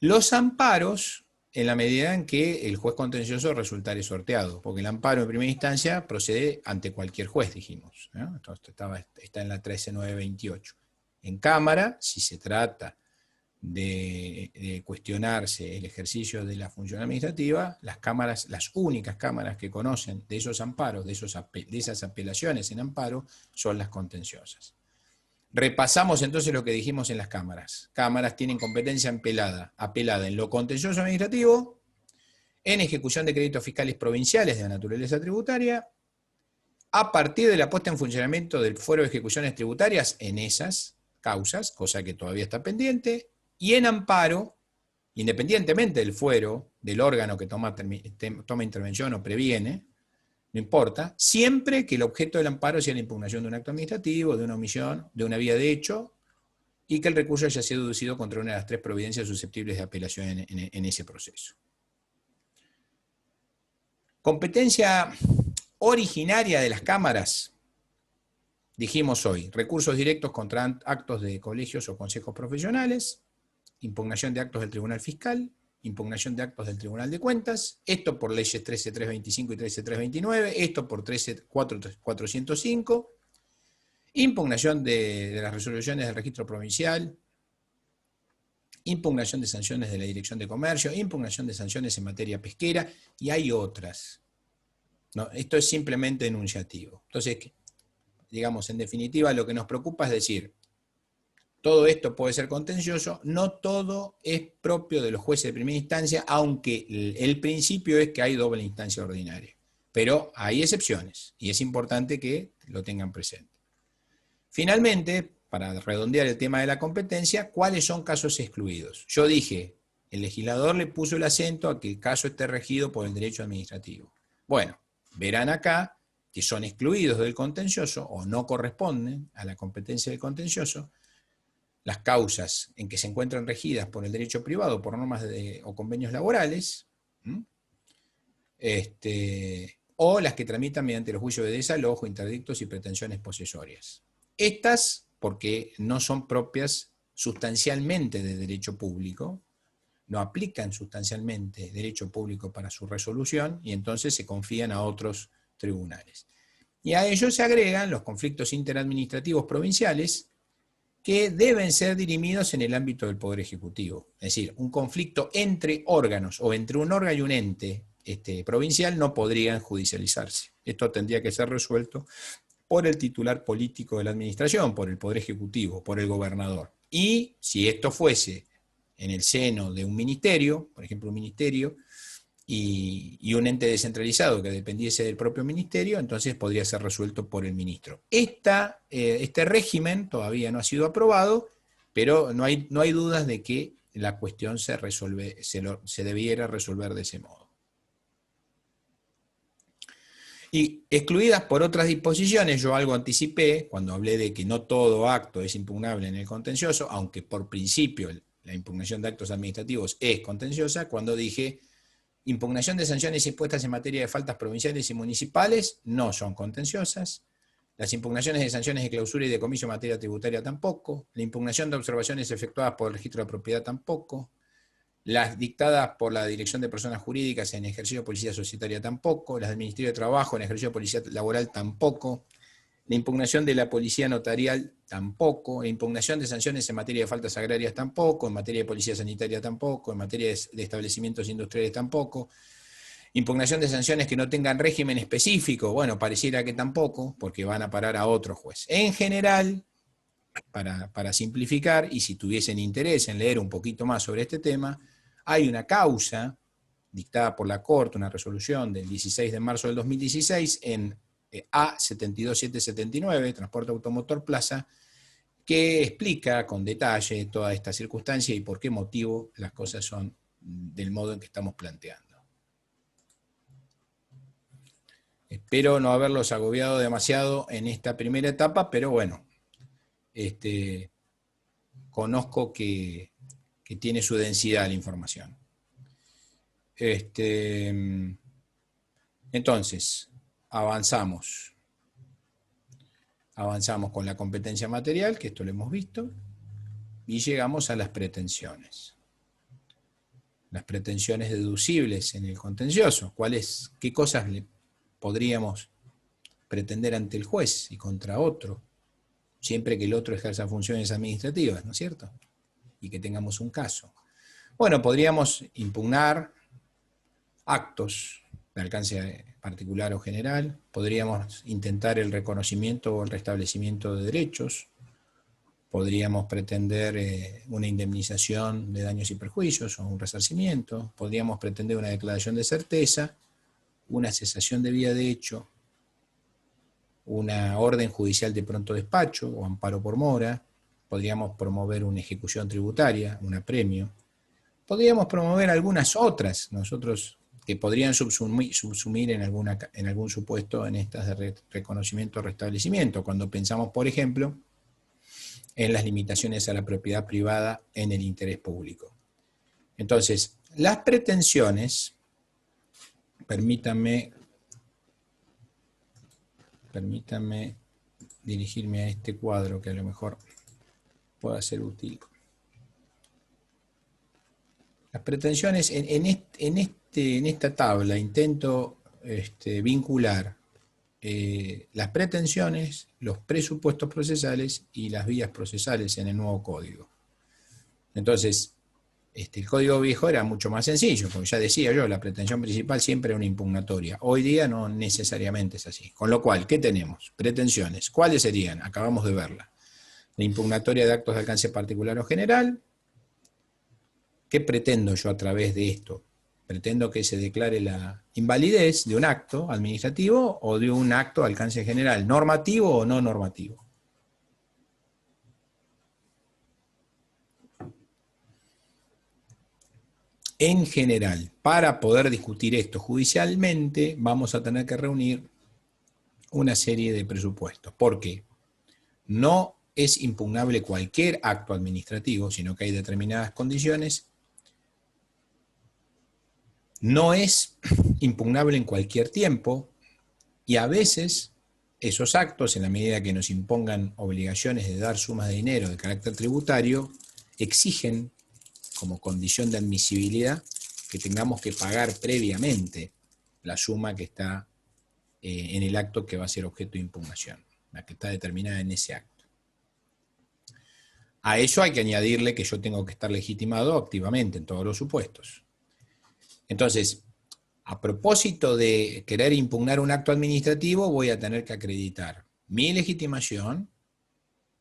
Los amparos, en la medida en que el juez contencioso resultare sorteado, porque el amparo en primera instancia procede ante cualquier juez, dijimos, ¿no? Entonces está en la 13928. En Cámara, si se trata de cuestionarse el ejercicio de la función administrativa, las cámaras, las únicas cámaras que conocen de esos amparos, de esas apelaciones en amparo, son las contenciosas. Repasamos entonces lo que dijimos en las cámaras. Cámaras tienen competencia apelada en lo contencioso administrativo, en ejecución de créditos fiscales provinciales de naturaleza tributaria, a partir de la puesta en funcionamiento del fuero de ejecuciones tributarias en esas causas, cosa que todavía está pendiente, y en amparo, independientemente del fuero, del órgano que toma intervención o previene, no importa, siempre que el objeto del amparo sea la impugnación de un acto administrativo, de una omisión, de una vía de hecho, y que el recurso haya sido deducido contra una de las tres providencias susceptibles de apelación en ese proceso. Competencia originaria de las cámaras, dijimos hoy, recursos directos contra actos de colegios o consejos profesionales, impugnación de actos del Tribunal Fiscal, impugnación de actos del Tribunal de Cuentas, esto por leyes 13.325 y 13.329, esto por 13.405, impugnación de las resoluciones del registro provincial, impugnación de sanciones de la Dirección de Comercio, impugnación de sanciones en materia pesquera, y hay otras. No, esto es simplemente enunciativo. Entonces, digamos, en definitiva, lo que nos preocupa es decir, todo esto puede ser contencioso, no todo es propio de los jueces de primera instancia, aunque el principio es que hay doble instancia ordinaria. Pero hay excepciones, y es importante que lo tengan presente. Finalmente, para redondear el tema de la competencia, ¿cuáles son casos excluidos? Yo dije, el legislador le puso el acento a que el caso esté regido por el derecho administrativo. Bueno, verán acá que son excluidos del contencioso o no corresponden a la competencia del contencioso las causas en que se encuentran regidas por el derecho privado, por normas o convenios laborales, o las que tramitan mediante los juicios de desalojo, interdictos y pretensiones posesorias. Estas, porque no son propias sustancialmente de derecho público, no aplican sustancialmente derecho público para su resolución y entonces se confían a otros tribunales. Y a ello se agregan los conflictos interadministrativos provinciales que deben ser dirimidos en el ámbito del Poder Ejecutivo. Es decir, un conflicto entre órganos o entre un órgano y un ente provincial no podrían judicializarse. Esto tendría que ser resuelto por el titular político de la administración, por el Poder Ejecutivo, por el gobernador. Y si esto fuese en el seno de un ministerio, por ejemplo un ministerio, y un ente descentralizado que dependiese del propio ministerio, entonces podría ser resuelto por el ministro. Este régimen todavía no ha sido aprobado, pero no hay dudas de que la cuestión se debiera resolver de ese modo. Y excluidas por otras disposiciones, yo algo anticipé cuando hablé de que no todo acto es impugnable en el contencioso, aunque por principio la impugnación de actos administrativos es contenciosa, cuando dije impugnación de sanciones impuestas en materia de faltas provinciales y municipales no son contenciosas. Las impugnaciones de sanciones de clausura y de decomiso en materia tributaria tampoco. La impugnación de observaciones efectuadas por el registro de propiedad tampoco. Las dictadas por la Dirección de Personas Jurídicas en ejercicio de policía societaria tampoco. Las del Ministerio de Trabajo en ejercicio de policía laboral tampoco. La impugnación de la policía notarial tampoco, la impugnación de sanciones en materia de faltas agrarias tampoco, en materia de policía sanitaria tampoco, en materia de establecimientos industriales tampoco, impugnación de sanciones que no tengan régimen específico, bueno, pareciera que tampoco, porque van a parar a otro juez. En general, para simplificar, y si tuviesen interés en leer un poquito más sobre este tema, hay una causa dictada por la Corte, una resolución del 16 de marzo del 2016 en A72779, Transporte Automotor Plaza, que explica con detalle toda esta circunstancia y por qué motivo las cosas son del modo en que estamos planteando. Espero no haberlos agobiado demasiado en esta primera etapa, pero bueno, conozco que tiene su densidad la información. Entonces, avanzamos. Avanzamos con la competencia material, que esto lo hemos visto, y llegamos a las pretensiones. Las pretensiones deducibles en el contencioso. ¿Qué cosas le podríamos pretender ante el juez y contra otro? Siempre que el otro ejerza funciones administrativas, ¿no es cierto? Y que tengamos un caso. Bueno, podríamos impugnar actos de alcance particular o general, podríamos intentar el reconocimiento o el restablecimiento de derechos, podríamos pretender una indemnización de daños y perjuicios o un resarcimiento, podríamos pretender una declaración de certeza, una cesación de vía de hecho, una orden judicial de pronto despacho o amparo por mora, podríamos promover una ejecución tributaria, un apremio, podríamos promover algunas otras, que podrían subsumir en algún supuesto en estas de reconocimiento o restablecimiento, cuando pensamos, por ejemplo, en las limitaciones a la propiedad privada en el interés público. Entonces, las pretensiones, permítanme dirigirme a este cuadro que a lo mejor pueda ser útil. Las pretensiones, en esta tabla intento vincular las pretensiones, los presupuestos procesales y las vías procesales en el nuevo código. Entonces, el código viejo era mucho más sencillo, porque ya decía yo, la pretensión principal siempre era una impugnatoria. Hoy día no necesariamente es así. Con lo cual, ¿qué tenemos? Pretensiones. ¿Cuáles serían? Acabamos de verla. La impugnatoria de actos de alcance particular o general. ¿Qué pretendo yo a través de esto? Pretendo que se declare la invalidez de un acto administrativo o de un acto de alcance general, normativo o no normativo. En general, para poder discutir esto judicialmente, vamos a tener que reunir una serie de presupuestos. ¿Por qué? No es impugnable cualquier acto administrativo, sino que hay determinadas condiciones. No es impugnable en cualquier tiempo, y a veces esos actos, en la medida que nos impongan obligaciones de dar sumas de dinero de carácter tributario, exigen como condición de admisibilidad que tengamos que pagar previamente la suma que está en el acto que va a ser objeto de impugnación, la que está determinada en ese acto. A eso hay que añadirle que yo tengo que estar legitimado activamente en todos los supuestos. Entonces, a propósito de querer impugnar un acto administrativo, voy a tener que acreditar mi legitimación,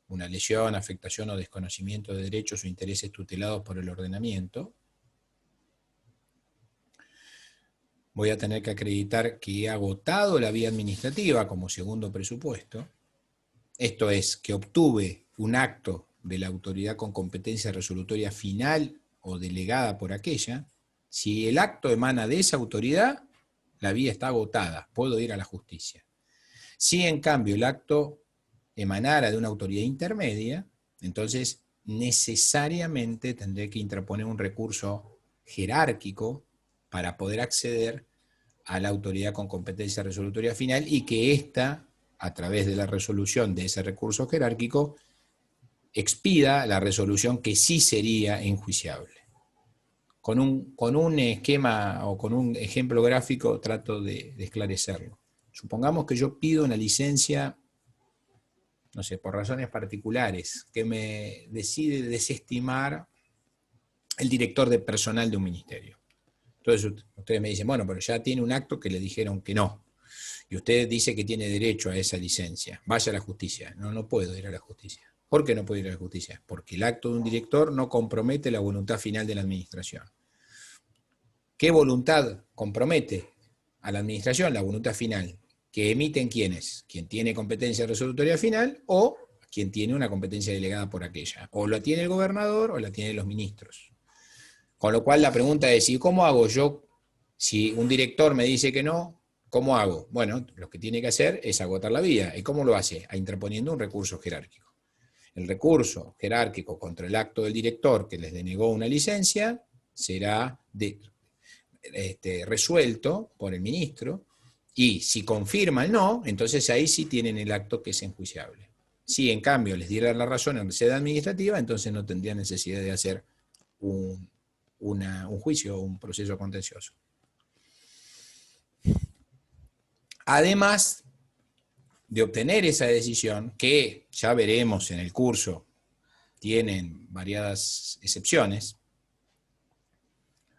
una lesión, afectación o desconocimiento de derechos o intereses tutelados por el ordenamiento. Voy a tener que acreditar que he agotado la vía administrativa como segundo presupuesto. Esto es, que obtuve un acto de la autoridad con competencia resolutoria final o delegada por aquella. Si el acto emana de esa autoridad, la vía está agotada, puedo ir a la justicia. Si en cambio el acto emanara de una autoridad intermedia, entonces necesariamente tendré que interponer un recurso jerárquico para poder acceder a la autoridad con competencia resolutoria final y que ésta, a través de la resolución de ese recurso jerárquico, expida la resolución que sí sería enjuiciable. Con un esquema o con un ejemplo gráfico trato de esclarecerlo. Supongamos que yo pido una licencia, no sé, por razones particulares, que me decide desestimar el director de personal de un ministerio. Entonces ustedes me dicen, bueno, pero ya tiene un acto que le dijeron que no. Y usted dice que tiene derecho a esa licencia. Vaya a la justicia. No, no puedo ir a la justicia. ¿Por qué no puedo ir a la justicia? Porque el acto de un director no compromete la voluntad final de la administración. ¿Qué voluntad compromete a la administración? La voluntad final. ¿Que emiten quiénes? Quien tiene competencia resolutoria final o quien tiene una competencia delegada por aquella. O la tiene el gobernador o la tienen los ministros. Con lo cual la pregunta es, ¿y cómo hago yo? Si un director me dice que no, ¿cómo hago? Bueno, lo que tiene que hacer es agotar la vía. ¿Y cómo lo hace? Interponiendo un recurso jerárquico. El recurso jerárquico contra el acto del director que les denegó una licencia será resuelto por el ministro, y si confirma el no, entonces ahí sí tienen el acto que es enjuiciable. Si en cambio les dieran la razón en sede administrativa, entonces no tendrían necesidad de hacer un juicio o un proceso contencioso. Además de obtener esa decisión, que ya veremos en el curso, tienen variadas excepciones,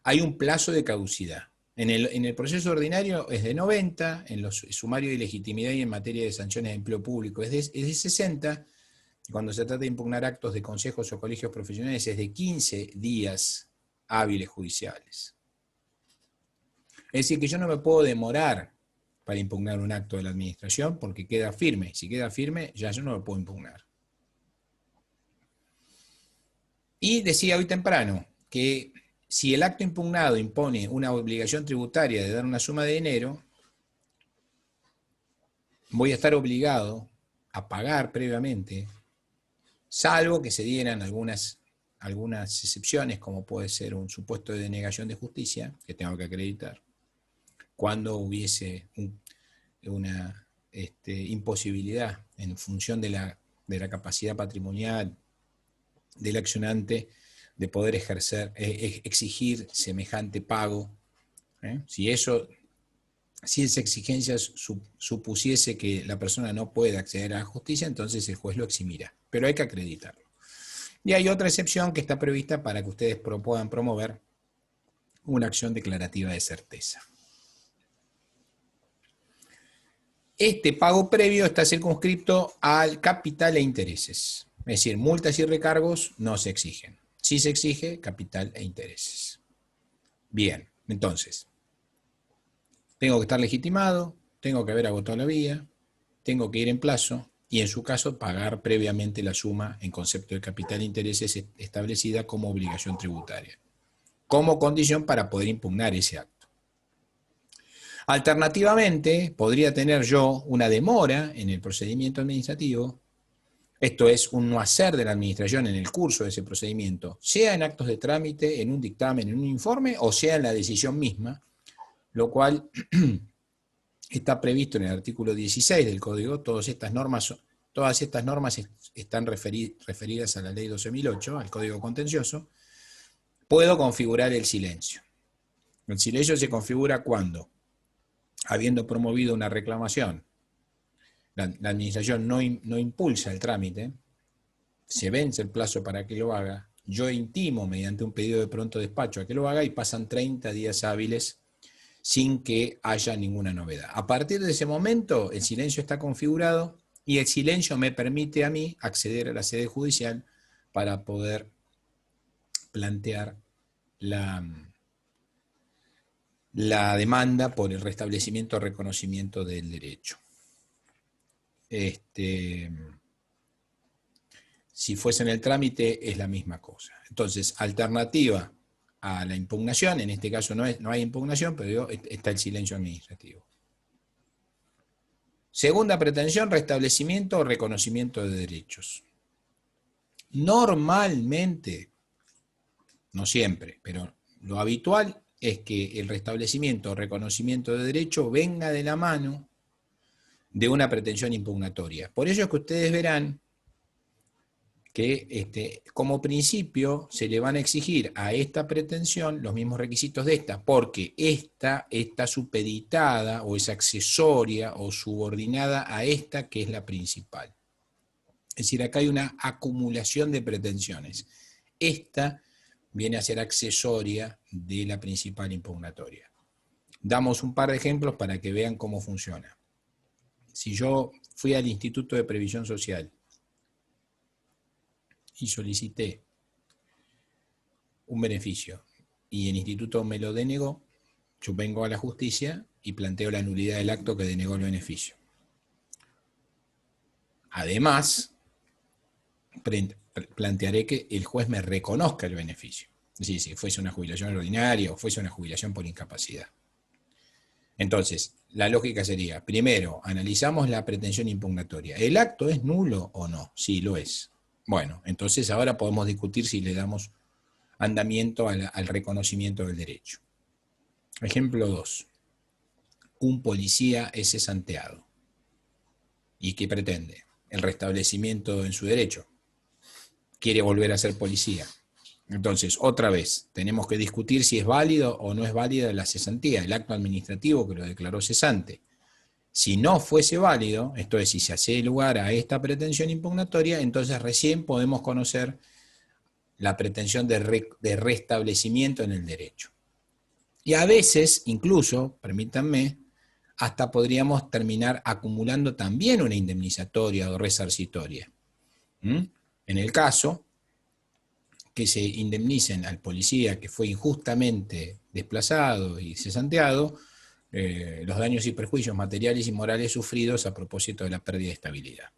hay un plazo de caducidad. En el proceso ordinario es de 90, en los sumarios de legitimidad y en materia de sanciones de empleo público es de 60, y cuando se trata de impugnar actos de consejos o colegios profesionales es de 15 días hábiles judiciales. Es decir, que yo no me puedo demorar para impugnar un acto de la administración porque queda firme. Si queda firme, ya yo no lo puedo impugnar. Y decía hoy temprano que si el acto impugnado impone una obligación tributaria de dar una suma de dinero, voy a estar obligado a pagar previamente, salvo que se dieran algunas excepciones, como puede ser un supuesto de denegación de justicia, que tengo que acreditar, cuando hubiese una imposibilidad en función de la capacidad patrimonial del accionante de poder exigir semejante pago. Si esa exigencia supusiese que la persona no puede acceder a la justicia, entonces el juez lo eximirá, pero hay que acreditarlo. Y hay otra excepción que está prevista para que ustedes puedan promover una acción declarativa de certeza. Este pago previo está circunscripto al capital e intereses. Es decir, multas y recargos no se exigen. Sí se exige capital e intereses. Bien, entonces, tengo que estar legitimado, tengo que haber agotado la vía, tengo que ir en plazo y en su caso pagar previamente la suma en concepto de capital e intereses establecida como obligación tributaria, como condición para poder impugnar ese acto. Alternativamente, podría tener yo una demora en el procedimiento administrativo, esto es un no hacer de la administración en el curso de ese procedimiento, sea en actos de trámite, en un dictamen, en un informe, o sea en la decisión misma, lo cual está previsto en el artículo 16 del Código. Todas estas normas están referidas a la Ley 12.008, al Código Contencioso. Puedo configurar el silencio. El silencio se configura cuando, habiendo promovido una reclamación, la administración no impulsa el trámite, se vence el plazo para que lo haga, yo intimo mediante un pedido de pronto despacho a que lo haga y pasan 30 días hábiles sin que haya ninguna novedad. A partir de ese momento, el silencio está configurado y el silencio me permite a mí acceder a la sede judicial para poder plantear la demanda por el restablecimiento o reconocimiento del derecho. Si fuese en el trámite es la misma cosa. Entonces, alternativa a la impugnación, en este caso no hay impugnación, pero está el silencio administrativo. Segunda pretensión, restablecimiento o reconocimiento de derechos. Normalmente, no siempre, pero lo habitual es que el restablecimiento o reconocimiento de derecho venga de la mano de una pretensión impugnatoria. Por ello es que ustedes verán que como principio se le van a exigir a esta pretensión los mismos requisitos de esta, porque esta está supeditada o es accesoria o subordinada a esta que es la principal. Es decir, acá hay una acumulación de pretensiones. Esta viene a ser accesoria de la principal impugnatoria. Damos un par de ejemplos para que vean cómo funciona. Si yo fui al Instituto de Previsión Social y solicité un beneficio y el instituto me lo denegó, yo vengo a la justicia y planteo la nulidad del acto que denegó el beneficio. Además, plantearé que el juez me reconozca el beneficio. Es decir, si fuese una jubilación ordinaria o fuese una jubilación por incapacidad. Entonces, la lógica sería, primero, analizamos la pretensión impugnatoria. ¿El acto es nulo o no? Sí, lo es. Bueno, entonces ahora podemos discutir si le damos andamiento al reconocimiento del derecho. Ejemplo 2. Un policía es cesanteado. ¿Y qué pretende? El restablecimiento en su derecho. Quiere volver a ser policía. Entonces, otra vez, tenemos que discutir si es válido o no es válida la cesantía, el acto administrativo que lo declaró cesante. Si no fuese válido, esto es, si se hace lugar a esta pretensión impugnatoria, entonces recién podemos conocer la pretensión de restablecimiento en el derecho. Y a veces, incluso, permítanme, hasta podríamos terminar acumulando también una indemnizatoria o resarcitoria. En el caso que se indemnicen al policía que fue injustamente desplazado y cesanteado, los daños y perjuicios materiales y morales sufridos a propósito de la pérdida de estabilidad.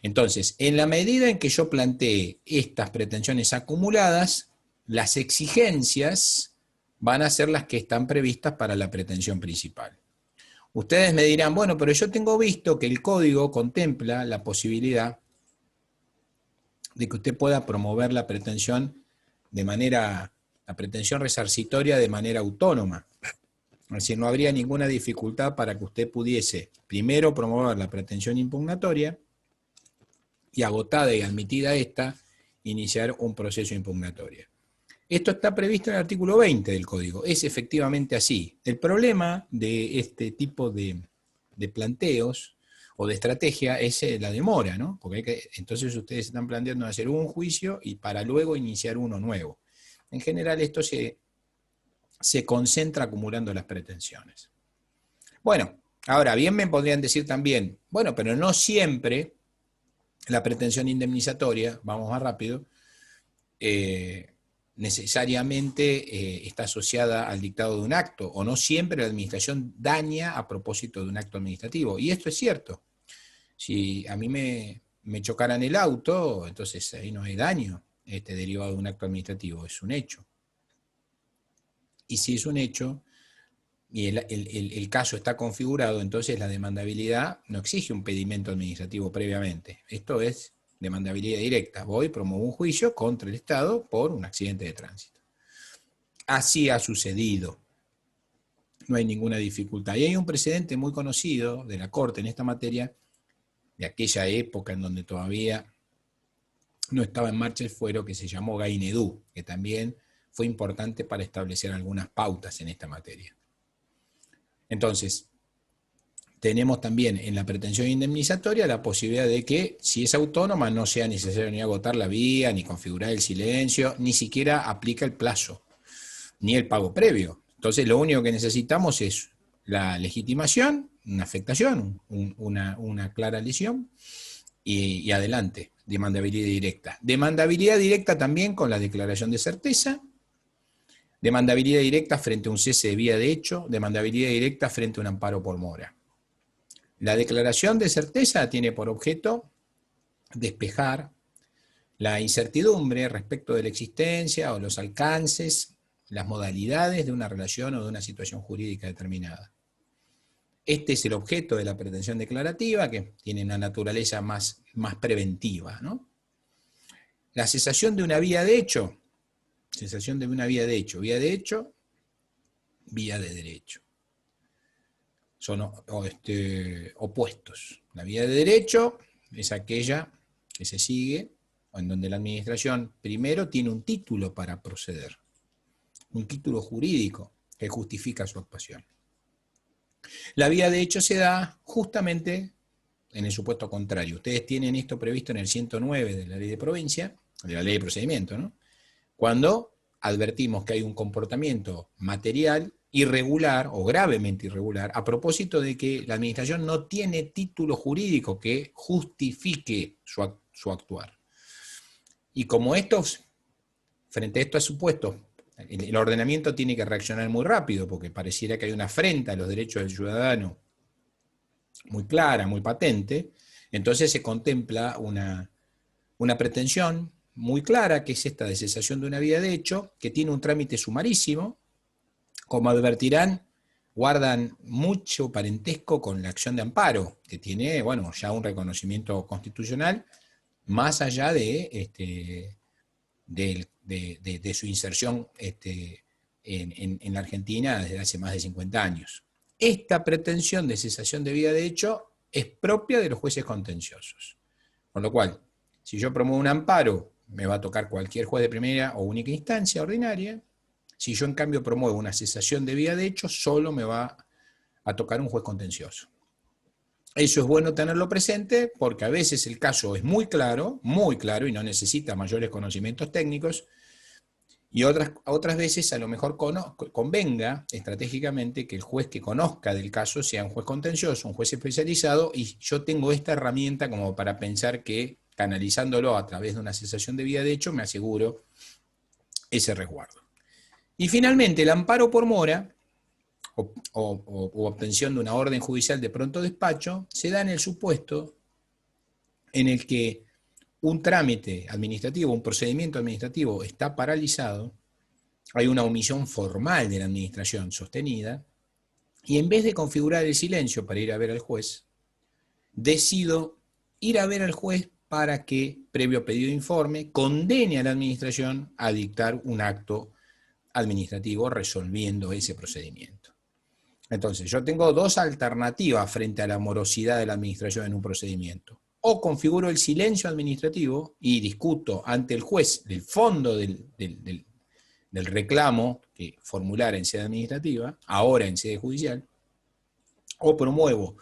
Entonces, en la medida en que yo plantee estas pretensiones acumuladas, las exigencias van a ser las que están previstas para la pretensión principal. Ustedes me dirán, bueno, pero yo tengo visto que el código contempla la posibilidad de que usted pueda promover la pretensión resarcitoria de manera autónoma. Es decir, no habría ninguna dificultad para que usted pudiese primero promover la pretensión impugnatoria y, agotada y admitida esta, iniciar un proceso impugnatorio. Esto está previsto en el artículo 20 del Código. Es efectivamente así. El problema de este tipo de planteos o de estrategia es la demora, ¿no? Porque entonces ustedes están planteando hacer un juicio y para luego iniciar uno nuevo. En general esto se concentra acumulando las pretensiones. Bueno, ahora bien me podrían decir también, bueno, pero no siempre la pretensión indemnizatoria, vamos más rápido, necesariamente está asociada al dictado de un acto, o no siempre la administración daña a propósito de un acto administrativo. Y esto es cierto. Si a mí me chocaran el auto, entonces ahí no hay daño derivado de un acto administrativo, es un hecho. Y si es un hecho, y el caso está configurado, entonces la demandabilidad no exige un pedimento administrativo previamente. Esto es demandabilidad directa. Voy, promuevo un juicio contra el Estado por un accidente de tránsito. Así ha sucedido. No hay ninguna dificultad. Y hay un precedente muy conocido de la Corte en esta materia, de aquella época en donde todavía no estaba en marcha el fuero, que se llamó Gainedú, que también fue importante para establecer algunas pautas en esta materia. Entonces, tenemos también en la pretensión indemnizatoria la posibilidad de que, si es autónoma, no sea necesario ni agotar la vía, ni configurar el silencio, ni siquiera aplica el plazo, ni el pago previo. Entonces, lo único que necesitamos es la legitimación, una afectación, una clara lesión, y adelante, demandabilidad directa. Demandabilidad directa también con la declaración de certeza, demandabilidad directa frente a un cese de vía de hecho, demandabilidad directa frente a un amparo por mora. La declaración de certeza tiene por objeto despejar la incertidumbre respecto de la existencia o los alcances, las modalidades de una relación o de una situación jurídica determinada. Este es el objeto de la pretensión declarativa, que tiene una naturaleza más preventiva, ¿no? La cesación de una vía de hecho, vía de derecho. Son opuestos. La vía de derecho es aquella que se sigue, en donde la administración primero tiene un título para proceder, un título jurídico que justifica su actuación. La vía de hecho se da justamente en el supuesto contrario. Ustedes tienen esto previsto en el 109 de la ley de provincia, de la ley de procedimiento, ¿no? Cuando advertimos que hay un comportamiento material irregular o gravemente irregular a propósito de que la administración no tiene título jurídico que justifique su actuar. Y como frente a estos supuestos, el ordenamiento tiene que reaccionar muy rápido, porque pareciera que hay una afrenta a los derechos del ciudadano muy clara, muy patente, entonces se contempla una pretensión muy clara, que es esta de cesación de una vía de hecho, que tiene un trámite sumarísimo, como advertirán, guardan mucho parentesco con la acción de amparo, que tiene, bueno, ya un reconocimiento constitucional, más allá de su inserción en la Argentina desde hace más de 50 años. Esta pretensión de cesación de vía de hecho es propia de los jueces contenciosos. Con lo cual, si yo promuevo un amparo, me va a tocar cualquier juez de primera o única instancia ordinaria. Si yo en cambio promuevo una cesación de vía de hecho, solo me va a tocar un juez contencioso. Eso es bueno tenerlo presente porque a veces el caso es muy claro y no necesita mayores conocimientos técnicos, y otras veces a lo mejor convenga estratégicamente que el juez que conozca del caso sea un juez contencioso, un juez especializado, y yo tengo esta herramienta como para pensar que canalizándolo a través de una cesación de vía de hecho me aseguro ese resguardo. Y finalmente el amparo por mora o obtención de una orden judicial de pronto despacho se da en el supuesto en el que un trámite administrativo, un procedimiento administrativo está paralizado, hay una omisión formal de la administración sostenida, y en vez de configurar el silencio para ir a ver al juez, decido ir a ver al juez para que, previo pedido de informe, condene a la administración a dictar un acto administrativo resolviendo ese procedimiento. Entonces, yo tengo dos alternativas frente a la morosidad de la administración en un procedimiento. O configuro el silencio administrativo y discuto ante el juez del fondo del reclamo que formular en sede administrativa, ahora en sede judicial, o promuevo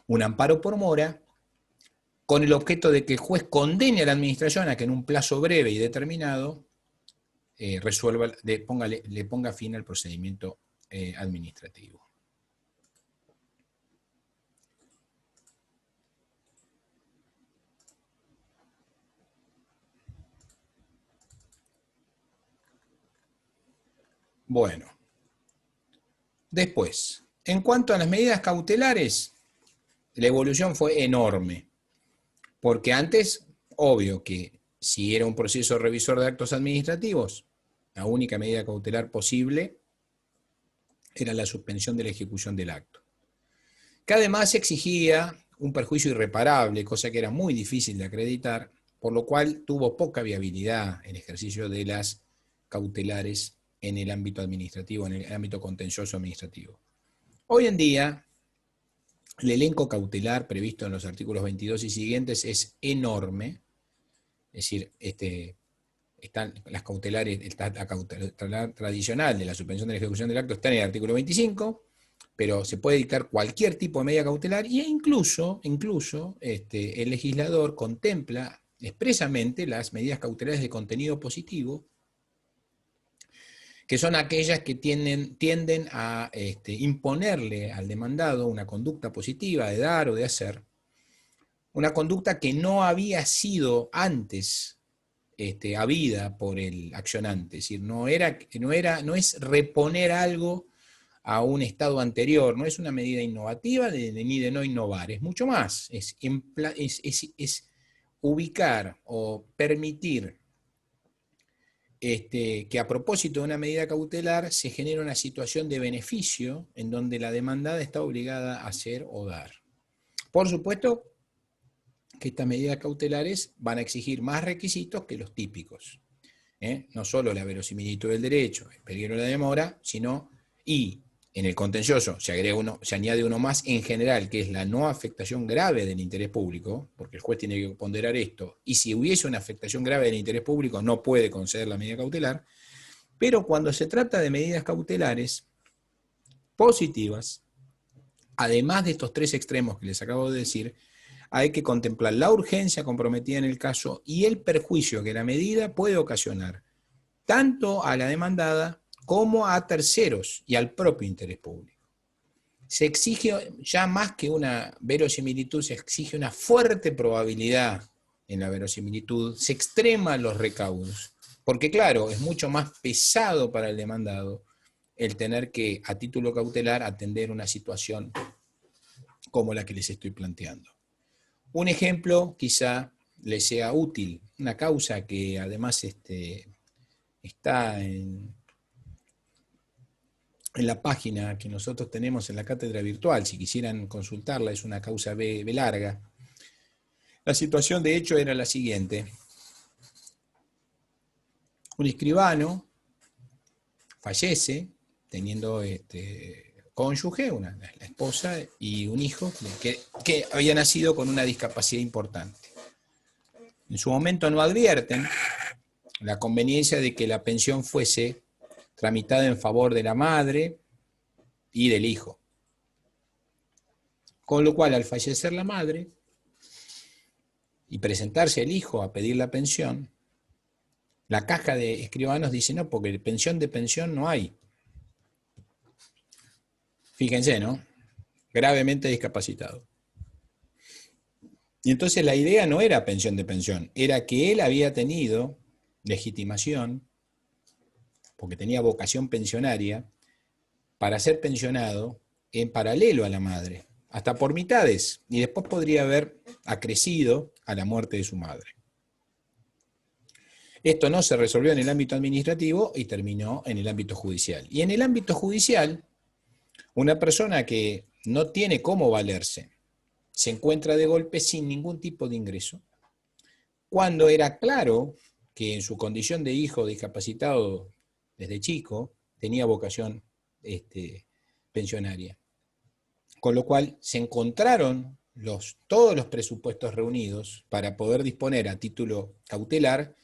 un amparo por mora con el objeto de que el juez condene a la administración a que en un plazo breve y determinado le ponga fin al procedimiento administrativo. Bueno, después, en cuanto a las medidas cautelares, la evolución fue enorme, porque antes, obvio que si era un proceso revisor de actos administrativos, la única medida cautelar posible era la suspensión de la ejecución del acto, que además exigía un perjuicio irreparable, cosa que era muy difícil de acreditar, por lo cual tuvo poca viabilidad el ejercicio de las cautelares en el ámbito administrativo, en el ámbito contencioso administrativo. Hoy en día, el elenco cautelar previsto en los artículos 22 y siguientes es enorme, es decir, están las cautelares, la cautelar tradicional de la suspensión de la ejecución del acto está en el artículo 25, pero se puede dictar cualquier tipo de medida cautelar, e incluso el legislador contempla expresamente las medidas cautelares de contenido positivo, que son aquellas que tienden a imponerle al demandado una conducta positiva de dar o de hacer, una conducta que no había sido antes habida por el accionante, es decir, no es reponer algo a un estado anterior, no es una medida innovativa ni de no innovar, es mucho más, es ubicar o permitir que a propósito de una medida cautelar se genera una situación de beneficio en donde la demandada está obligada a hacer o dar. Por supuesto que estas medidas cautelares van a exigir más requisitos que los típicos. No solo la verosimilitud del derecho, el peligro de la demora, sino, y en el contencioso se añade uno más en general, que es la no afectación grave del interés público, porque el juez tiene que ponderar esto, y si hubiese una afectación grave del interés público no puede conceder la medida cautelar, pero cuando se trata de medidas cautelares positivas, además de estos tres extremos que les acabo de decir, hay que contemplar la urgencia comprometida en el caso y el perjuicio que la medida puede ocasionar, tanto a la demandada como a terceros y al propio interés público. Se exige, ya más que una verosimilitud, se exige una fuerte probabilidad en la verosimilitud, se extreman los recaudos, porque claro, es mucho más pesado para el demandado el tener que, a título cautelar, atender una situación como la que les estoy planteando. Un ejemplo quizá les sea útil, una causa que además está en la página que nosotros tenemos en la cátedra virtual, si quisieran consultarla, es una causa B larga. La situación de hecho era la siguiente. Un escribano fallece teniendo cónyuge, la esposa y un hijo que había nacido con una discapacidad importante. En su momento no advierten la conveniencia de que la pensión fuese tramitada en favor de la madre y del hijo. Con lo cual, al fallecer la madre y presentarse el hijo a pedir la pensión, la caja de escribanos dice, no, porque pensión no hay. Fíjense, ¿no? Gravemente discapacitado. Y entonces la idea no era pensión, era que él había tenido legitimación, porque tenía vocación pensionaria, para ser pensionado en paralelo a la madre, hasta por mitades, y después podría haber acrecido a la muerte de su madre. Esto no se resolvió en el ámbito administrativo y terminó en el ámbito judicial. Y en el ámbito judicial, una persona que no tiene cómo valerse, se encuentra de golpe sin ningún tipo de ingreso, cuando era claro que en su condición de hijo discapacitado desde chico, tenía vocación pensionaria. Con lo cual se encontraron todos los presupuestos reunidos para poder disponer a título cautelar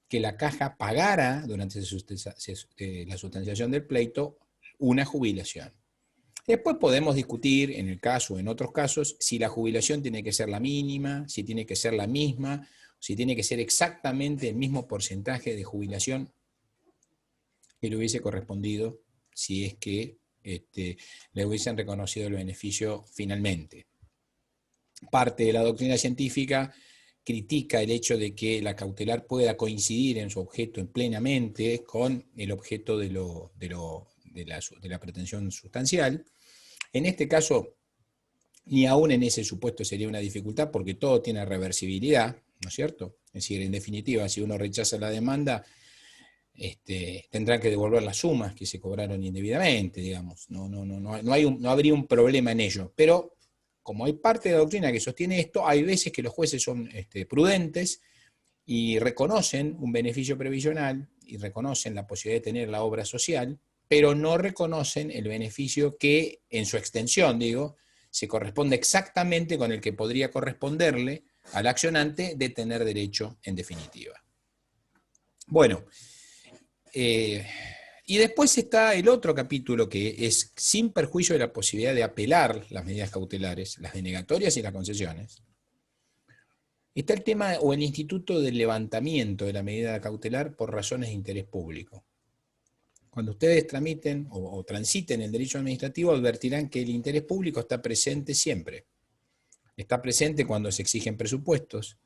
que la caja pagara durante la sustanciación del pleito una jubilación. Después podemos discutir, en el caso o en otros casos, si la jubilación tiene que ser la mínima, si tiene que ser la misma, si tiene que ser exactamente el mismo porcentaje de jubilación que le hubiese correspondido si es que le hubiesen reconocido el beneficio finalmente. Parte de la doctrina científica critica el hecho de que la cautelar pueda coincidir en su objeto plenamente con el objeto de la pretensión sustancial. En este caso, ni aún en ese supuesto sería una dificultad porque todo tiene reversibilidad, ¿no es cierto? Es decir, en definitiva, si uno rechaza la demanda, tendrán que devolver las sumas que se cobraron indebidamente, digamos. No habría un problema en ello. Pero como hay parte de la doctrina que sostiene esto, hay veces que los jueces son prudentes y reconocen un beneficio previsional y reconocen la posibilidad de tener la obra social, pero no reconocen el beneficio que, en su extensión, digo, se corresponde exactamente con el que podría corresponderle al accionante de tener derecho en definitiva. Bueno, y después está el otro capítulo que es sin perjuicio de la posibilidad de apelar las medidas cautelares, las denegatorias y las concesiones. Está el tema o el instituto del levantamiento de la medida cautelar por razones de interés público. Cuando ustedes tramiten o transiten el derecho administrativo, advertirán que el interés público está presente siempre. Está presente cuando se exigen presupuestos,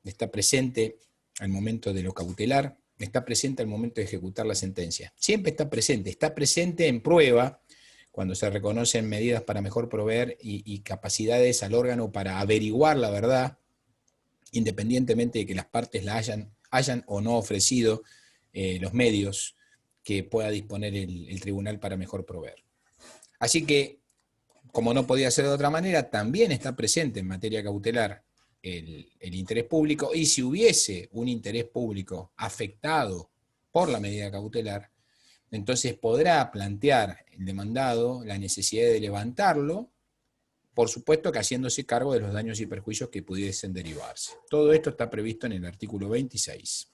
está presente al momento de lo cautelar, está presente al momento de ejecutar la sentencia. Siempre está presente en prueba, cuando se reconocen medidas para mejor proveer y capacidades al órgano para averiguar la verdad, independientemente de que las partes la hayan o no ofrecido los medios que pueda disponer el tribunal para mejor proveer. Así que, como no podía ser de otra manera, también está presente en materia cautelar el interés público, y si hubiese un interés público afectado por la medida cautelar, entonces podrá plantear el demandado la necesidad de levantarlo, por supuesto que haciéndose cargo de los daños y perjuicios que pudiesen derivarse. Todo esto está previsto en el artículo 26.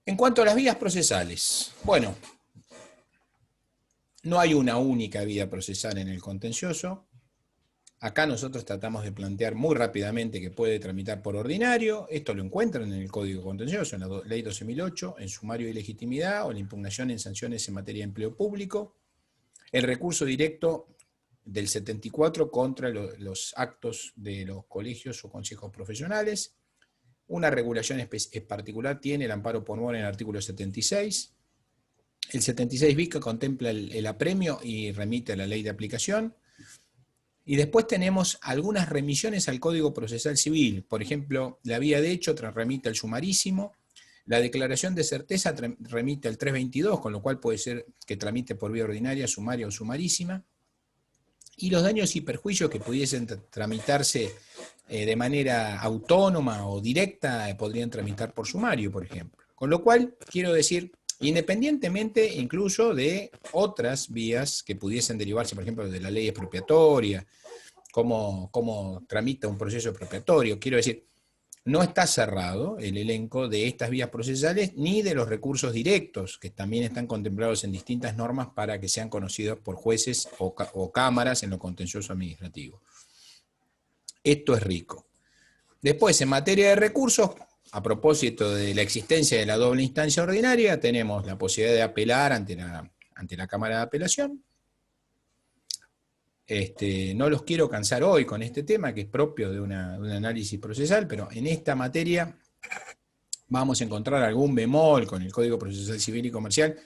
En cuanto a las vías procesales, bueno, no hay una única vía procesal en el contencioso. Acá nosotros tratamos de plantear muy rápidamente que puede tramitar por ordinario. Esto lo encuentran en el Código Contencioso, en la Ley 12.008, en sumario de ilegitimidad o la impugnación en sanciones en materia de empleo público. El recurso directo del 74 contra los actos de los colegios o consejos profesionales. Una regulación particular tiene el amparo por mora en el artículo 76. El 76 bis que contempla el apremio y remite a la ley de aplicación. Y después tenemos algunas remisiones al Código Procesal Civil. Por ejemplo, la vía de hecho remite al sumarísimo, la declaración de certeza remite al 322, con lo cual puede ser que tramite por vía ordinaria, sumaria o sumarísima. Y los daños y perjuicios que pudiesen tramitarse de manera autónoma o directa podrían tramitar por sumario, por ejemplo. Con lo cual, quiero decir, independientemente incluso de otras vías que pudiesen derivarse, por ejemplo, de la ley expropiatoria, cómo tramita un proceso expropiatorio. Quiero decir, no está cerrado el elenco de estas vías procesales ni de los recursos directos, que también están contemplados en distintas normas para que sean conocidos por jueces o cámaras en lo contencioso administrativo. Esto es rico. Después, en materia de recursos, a propósito de la existencia de la doble instancia ordinaria, tenemos la posibilidad de apelar ante la Cámara de Apelación. No los quiero cansar hoy con este tema, que es propio de un análisis procesal, pero en esta materia vamos a encontrar algún bemol con el Código Procesal Civil y Comercial,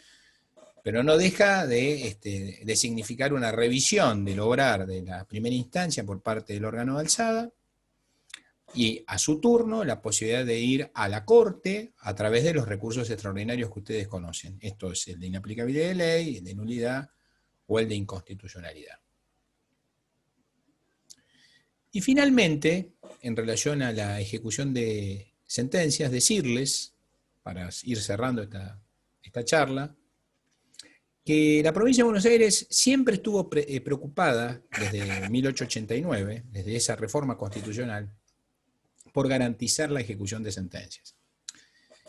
pero no deja de significar una revisión del obrar de la primera instancia por parte del órgano de alzada, y a su turno la posibilidad de ir a la Corte a través de los recursos extraordinarios que ustedes conocen. Esto es el de inaplicabilidad de ley, el de nulidad o el de inconstitucionalidad. Y finalmente, en relación a la ejecución de sentencias, decirles, para ir cerrando esta charla, que la provincia de Buenos Aires siempre estuvo preocupada desde 1889, desde esa reforma constitucional, por garantizar la ejecución de sentencias.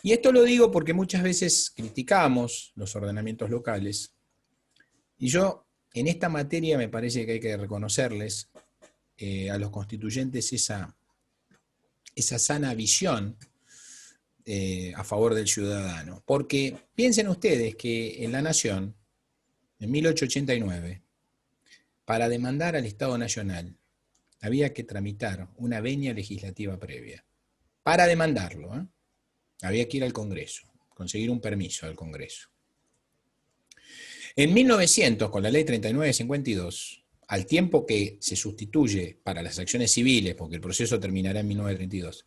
Y esto lo digo porque muchas veces criticamos los ordenamientos locales Y yo, en esta materia, me parece que hay que reconocerles a los constituyentes esa sana visión a favor del ciudadano. Porque piensen ustedes que en la Nación, en 1889, para demandar al Estado Nacional, había que tramitar una venia legislativa previa. Para demandarlo, había que ir al Congreso, conseguir un permiso al Congreso. En 1900, con la ley 3952, al tiempo que se sustituye para las acciones civiles, porque el proceso terminará en 1932,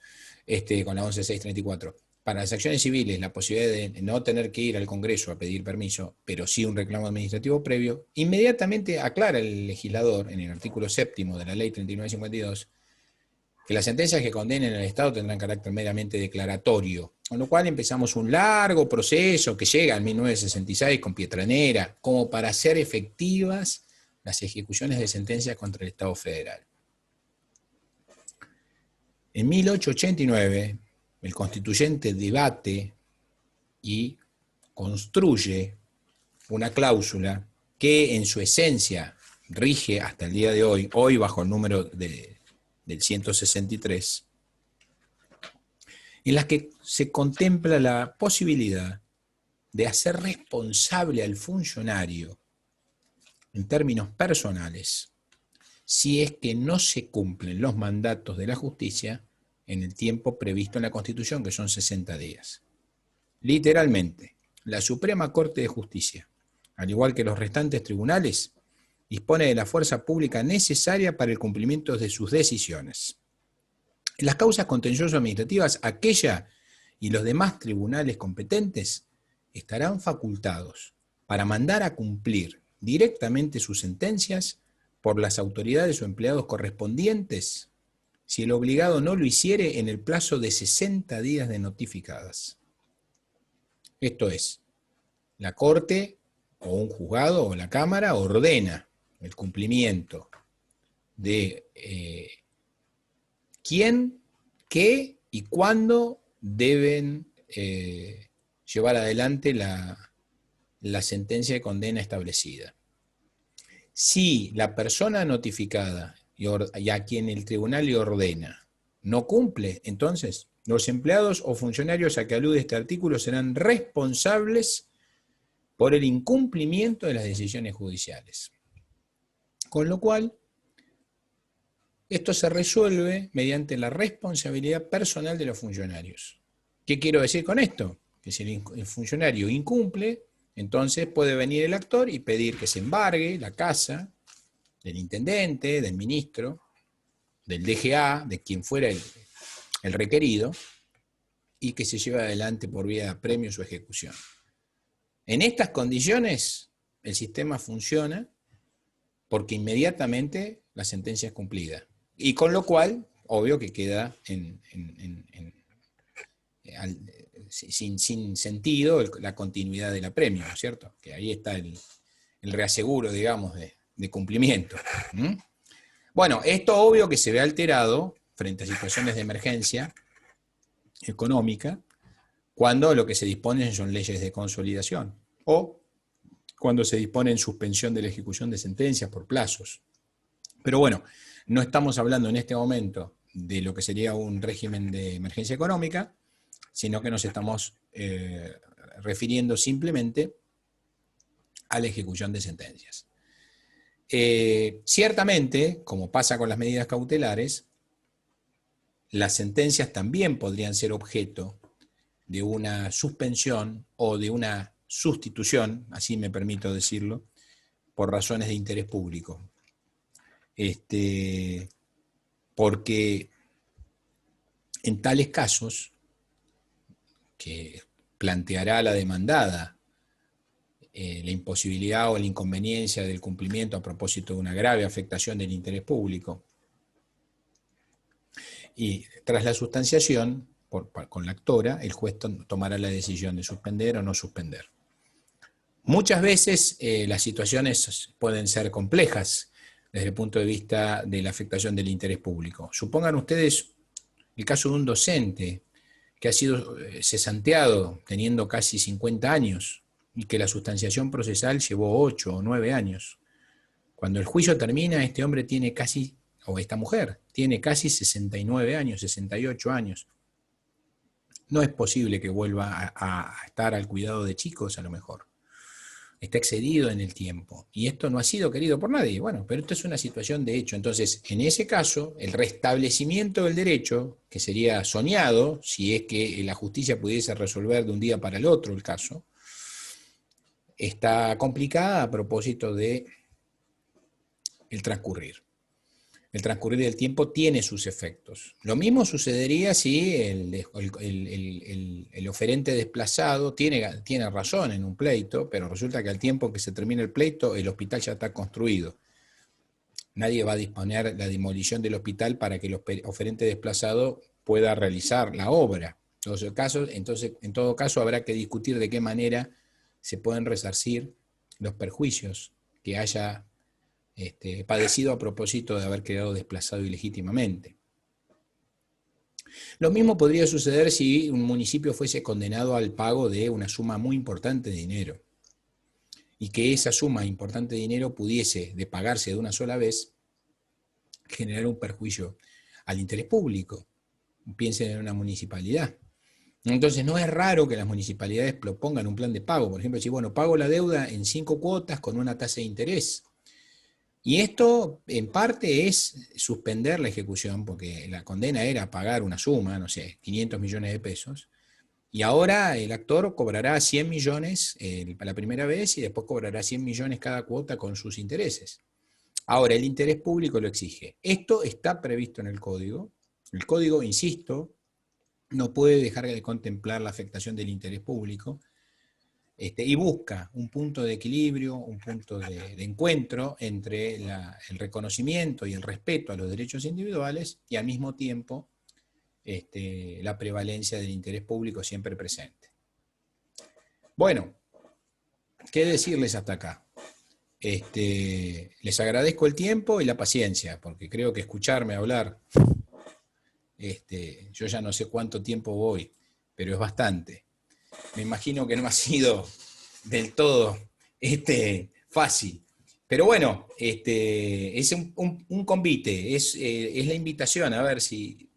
con la 11634, para las acciones civiles la posibilidad de no tener que ir al Congreso a pedir permiso, pero sí un reclamo administrativo previo, inmediatamente aclara el legislador en el artículo 7º de la ley 3952 que las sentencias que condenen al Estado tendrán carácter meramente declaratorio, con lo cual empezamos un largo proceso que llega en 1966 con Pietranera, como para hacer efectivas las ejecuciones de sentencias contra el Estado federal. En 1889, el constituyente debate y construye una cláusula que en su esencia rige hasta el día de hoy bajo el número del 163, en la que se contempla la posibilidad de hacer responsable al funcionario en términos personales si es que no se cumplen los mandatos de la justicia en el tiempo previsto en la Constitución, que son 60 días. Literalmente, la Suprema Corte de Justicia, al igual que los restantes tribunales, dispone de la fuerza pública necesaria para el cumplimiento de sus decisiones. En las causas contenciosas administrativas, aquella y los demás tribunales competentes estarán facultados para mandar a cumplir directamente sus sentencias por las autoridades o empleados correspondientes si el obligado no lo hiciere en el plazo de 60 días de notificadas. Esto es, la Corte o un juzgado o la Cámara ordena el cumplimiento de quién, qué y cuándo deben llevar adelante la sentencia de condena establecida. Si la persona notificada y a quien el tribunal le ordena no cumple, entonces los empleados o funcionarios a que alude este artículo serán responsables por el incumplimiento de las decisiones judiciales. Con lo cual, esto se resuelve mediante la responsabilidad personal de los funcionarios. ¿Qué quiero decir con esto? Que si el funcionario incumple, entonces puede venir el actor y pedir que se embargue la casa del intendente, del ministro, del DGA, de quien fuera el requerido, y que se lleve adelante por vía de premio su ejecución. En estas condiciones, el sistema funciona porque inmediatamente la sentencia es cumplida. Y con lo cual, obvio que queda sin sentido la continuidad del apremio, ¿no es cierto? Que ahí está el reaseguro, digamos, de cumplimiento. Bueno, esto obvio que se ve alterado frente a situaciones de emergencia económica, cuando lo que se dispone son leyes de consolidación, o cuando se dispone en suspensión de la ejecución de sentencias por plazos. Pero bueno, no estamos hablando en este momento de lo que sería un régimen de emergencia económica, sino que nos estamos refiriendo simplemente a la ejecución de sentencias. Ciertamente, como pasa con las medidas cautelares, las sentencias también podrían ser objeto de una suspensión o de una sustitución, así me permito decirlo, por razones de interés público. Porque en tales casos, que planteará la demandada la imposibilidad o la inconveniencia del cumplimiento a propósito de una grave afectación del interés público, y tras la sustanciación con la actora, el juez tomará la decisión de suspender o no suspender. Muchas veces las situaciones pueden ser complejas desde el punto de vista de la afectación del interés público. Supongan ustedes el caso de un docente que ha sido cesanteado teniendo casi 50 años y que la sustanciación procesal llevó 8 o 9 años. Cuando el juicio termina, este hombre tiene casi, o esta mujer, tiene casi 69 años, 68 años. No es posible que vuelva a estar al cuidado de chicos, a lo mejor. Está excedido en el tiempo. Y esto no ha sido querido por nadie. Bueno, pero esto es una situación de hecho. Entonces, en ese caso, el restablecimiento del derecho, que sería soñado, si es que la justicia pudiese resolver de un día para el otro el caso, está complicada a propósito de el transcurrir. El transcurrir del tiempo tiene sus efectos. Lo mismo sucedería si el oferente desplazado tiene razón en un pleito, pero resulta que al tiempo que se termina el pleito, el hospital ya está construido. Nadie va a disponer la demolición del hospital para que el oferente desplazado pueda realizar la obra. Entonces, en todo caso, habrá que discutir de qué manera se pueden resarcir los perjuicios que haya padecido a propósito de haber quedado desplazado ilegítimamente. Lo mismo podría suceder si un municipio fuese condenado al pago de una suma muy importante de dinero y que esa suma importante de dinero pudiese, de pagarse de una sola vez, generar un perjuicio al interés público. Piensen en una municipalidad. Entonces no es raro que las municipalidades propongan un plan de pago. Por ejemplo, si bueno, pago la deuda en 5 cuotas con una tasa de interés. Y esto, en parte, es suspender la ejecución, porque la condena era pagar una suma, no sé, 500 millones de pesos, y ahora el actor cobrará 100 millones la primera vez y después cobrará 100 millones cada cuota con sus intereses. Ahora, el interés público lo exige. Esto está previsto en el código. El código, insisto, no puede dejar de contemplar la afectación del interés público, y busca un punto de equilibrio, un punto de encuentro entre el reconocimiento y el respeto a los derechos individuales y al mismo tiempo la prevalencia del interés público siempre presente. Bueno, ¿qué decirles hasta acá? Les agradezco el tiempo y la paciencia, porque creo que escucharme hablar, yo ya no sé cuánto tiempo voy, pero es bastante. Me imagino que no ha sido del todo fácil. Pero bueno, es un convite, es la invitación a ver si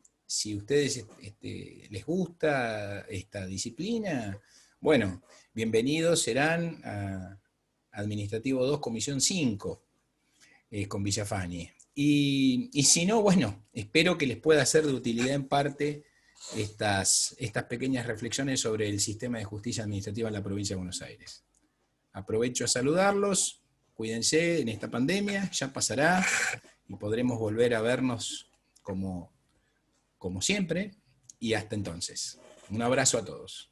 ustedes les gusta esta disciplina. Bueno, bienvenidos serán a Administrativo 2, Comisión 5, con Villafani. Y si no, bueno, espero que les pueda ser de utilidad en parte estas pequeñas reflexiones sobre el sistema de justicia administrativa en la provincia de Buenos Aires. Aprovecho a saludarlos, cuídense en esta pandemia, ya pasará y podremos volver a vernos como siempre, y hasta entonces. Un abrazo a todos.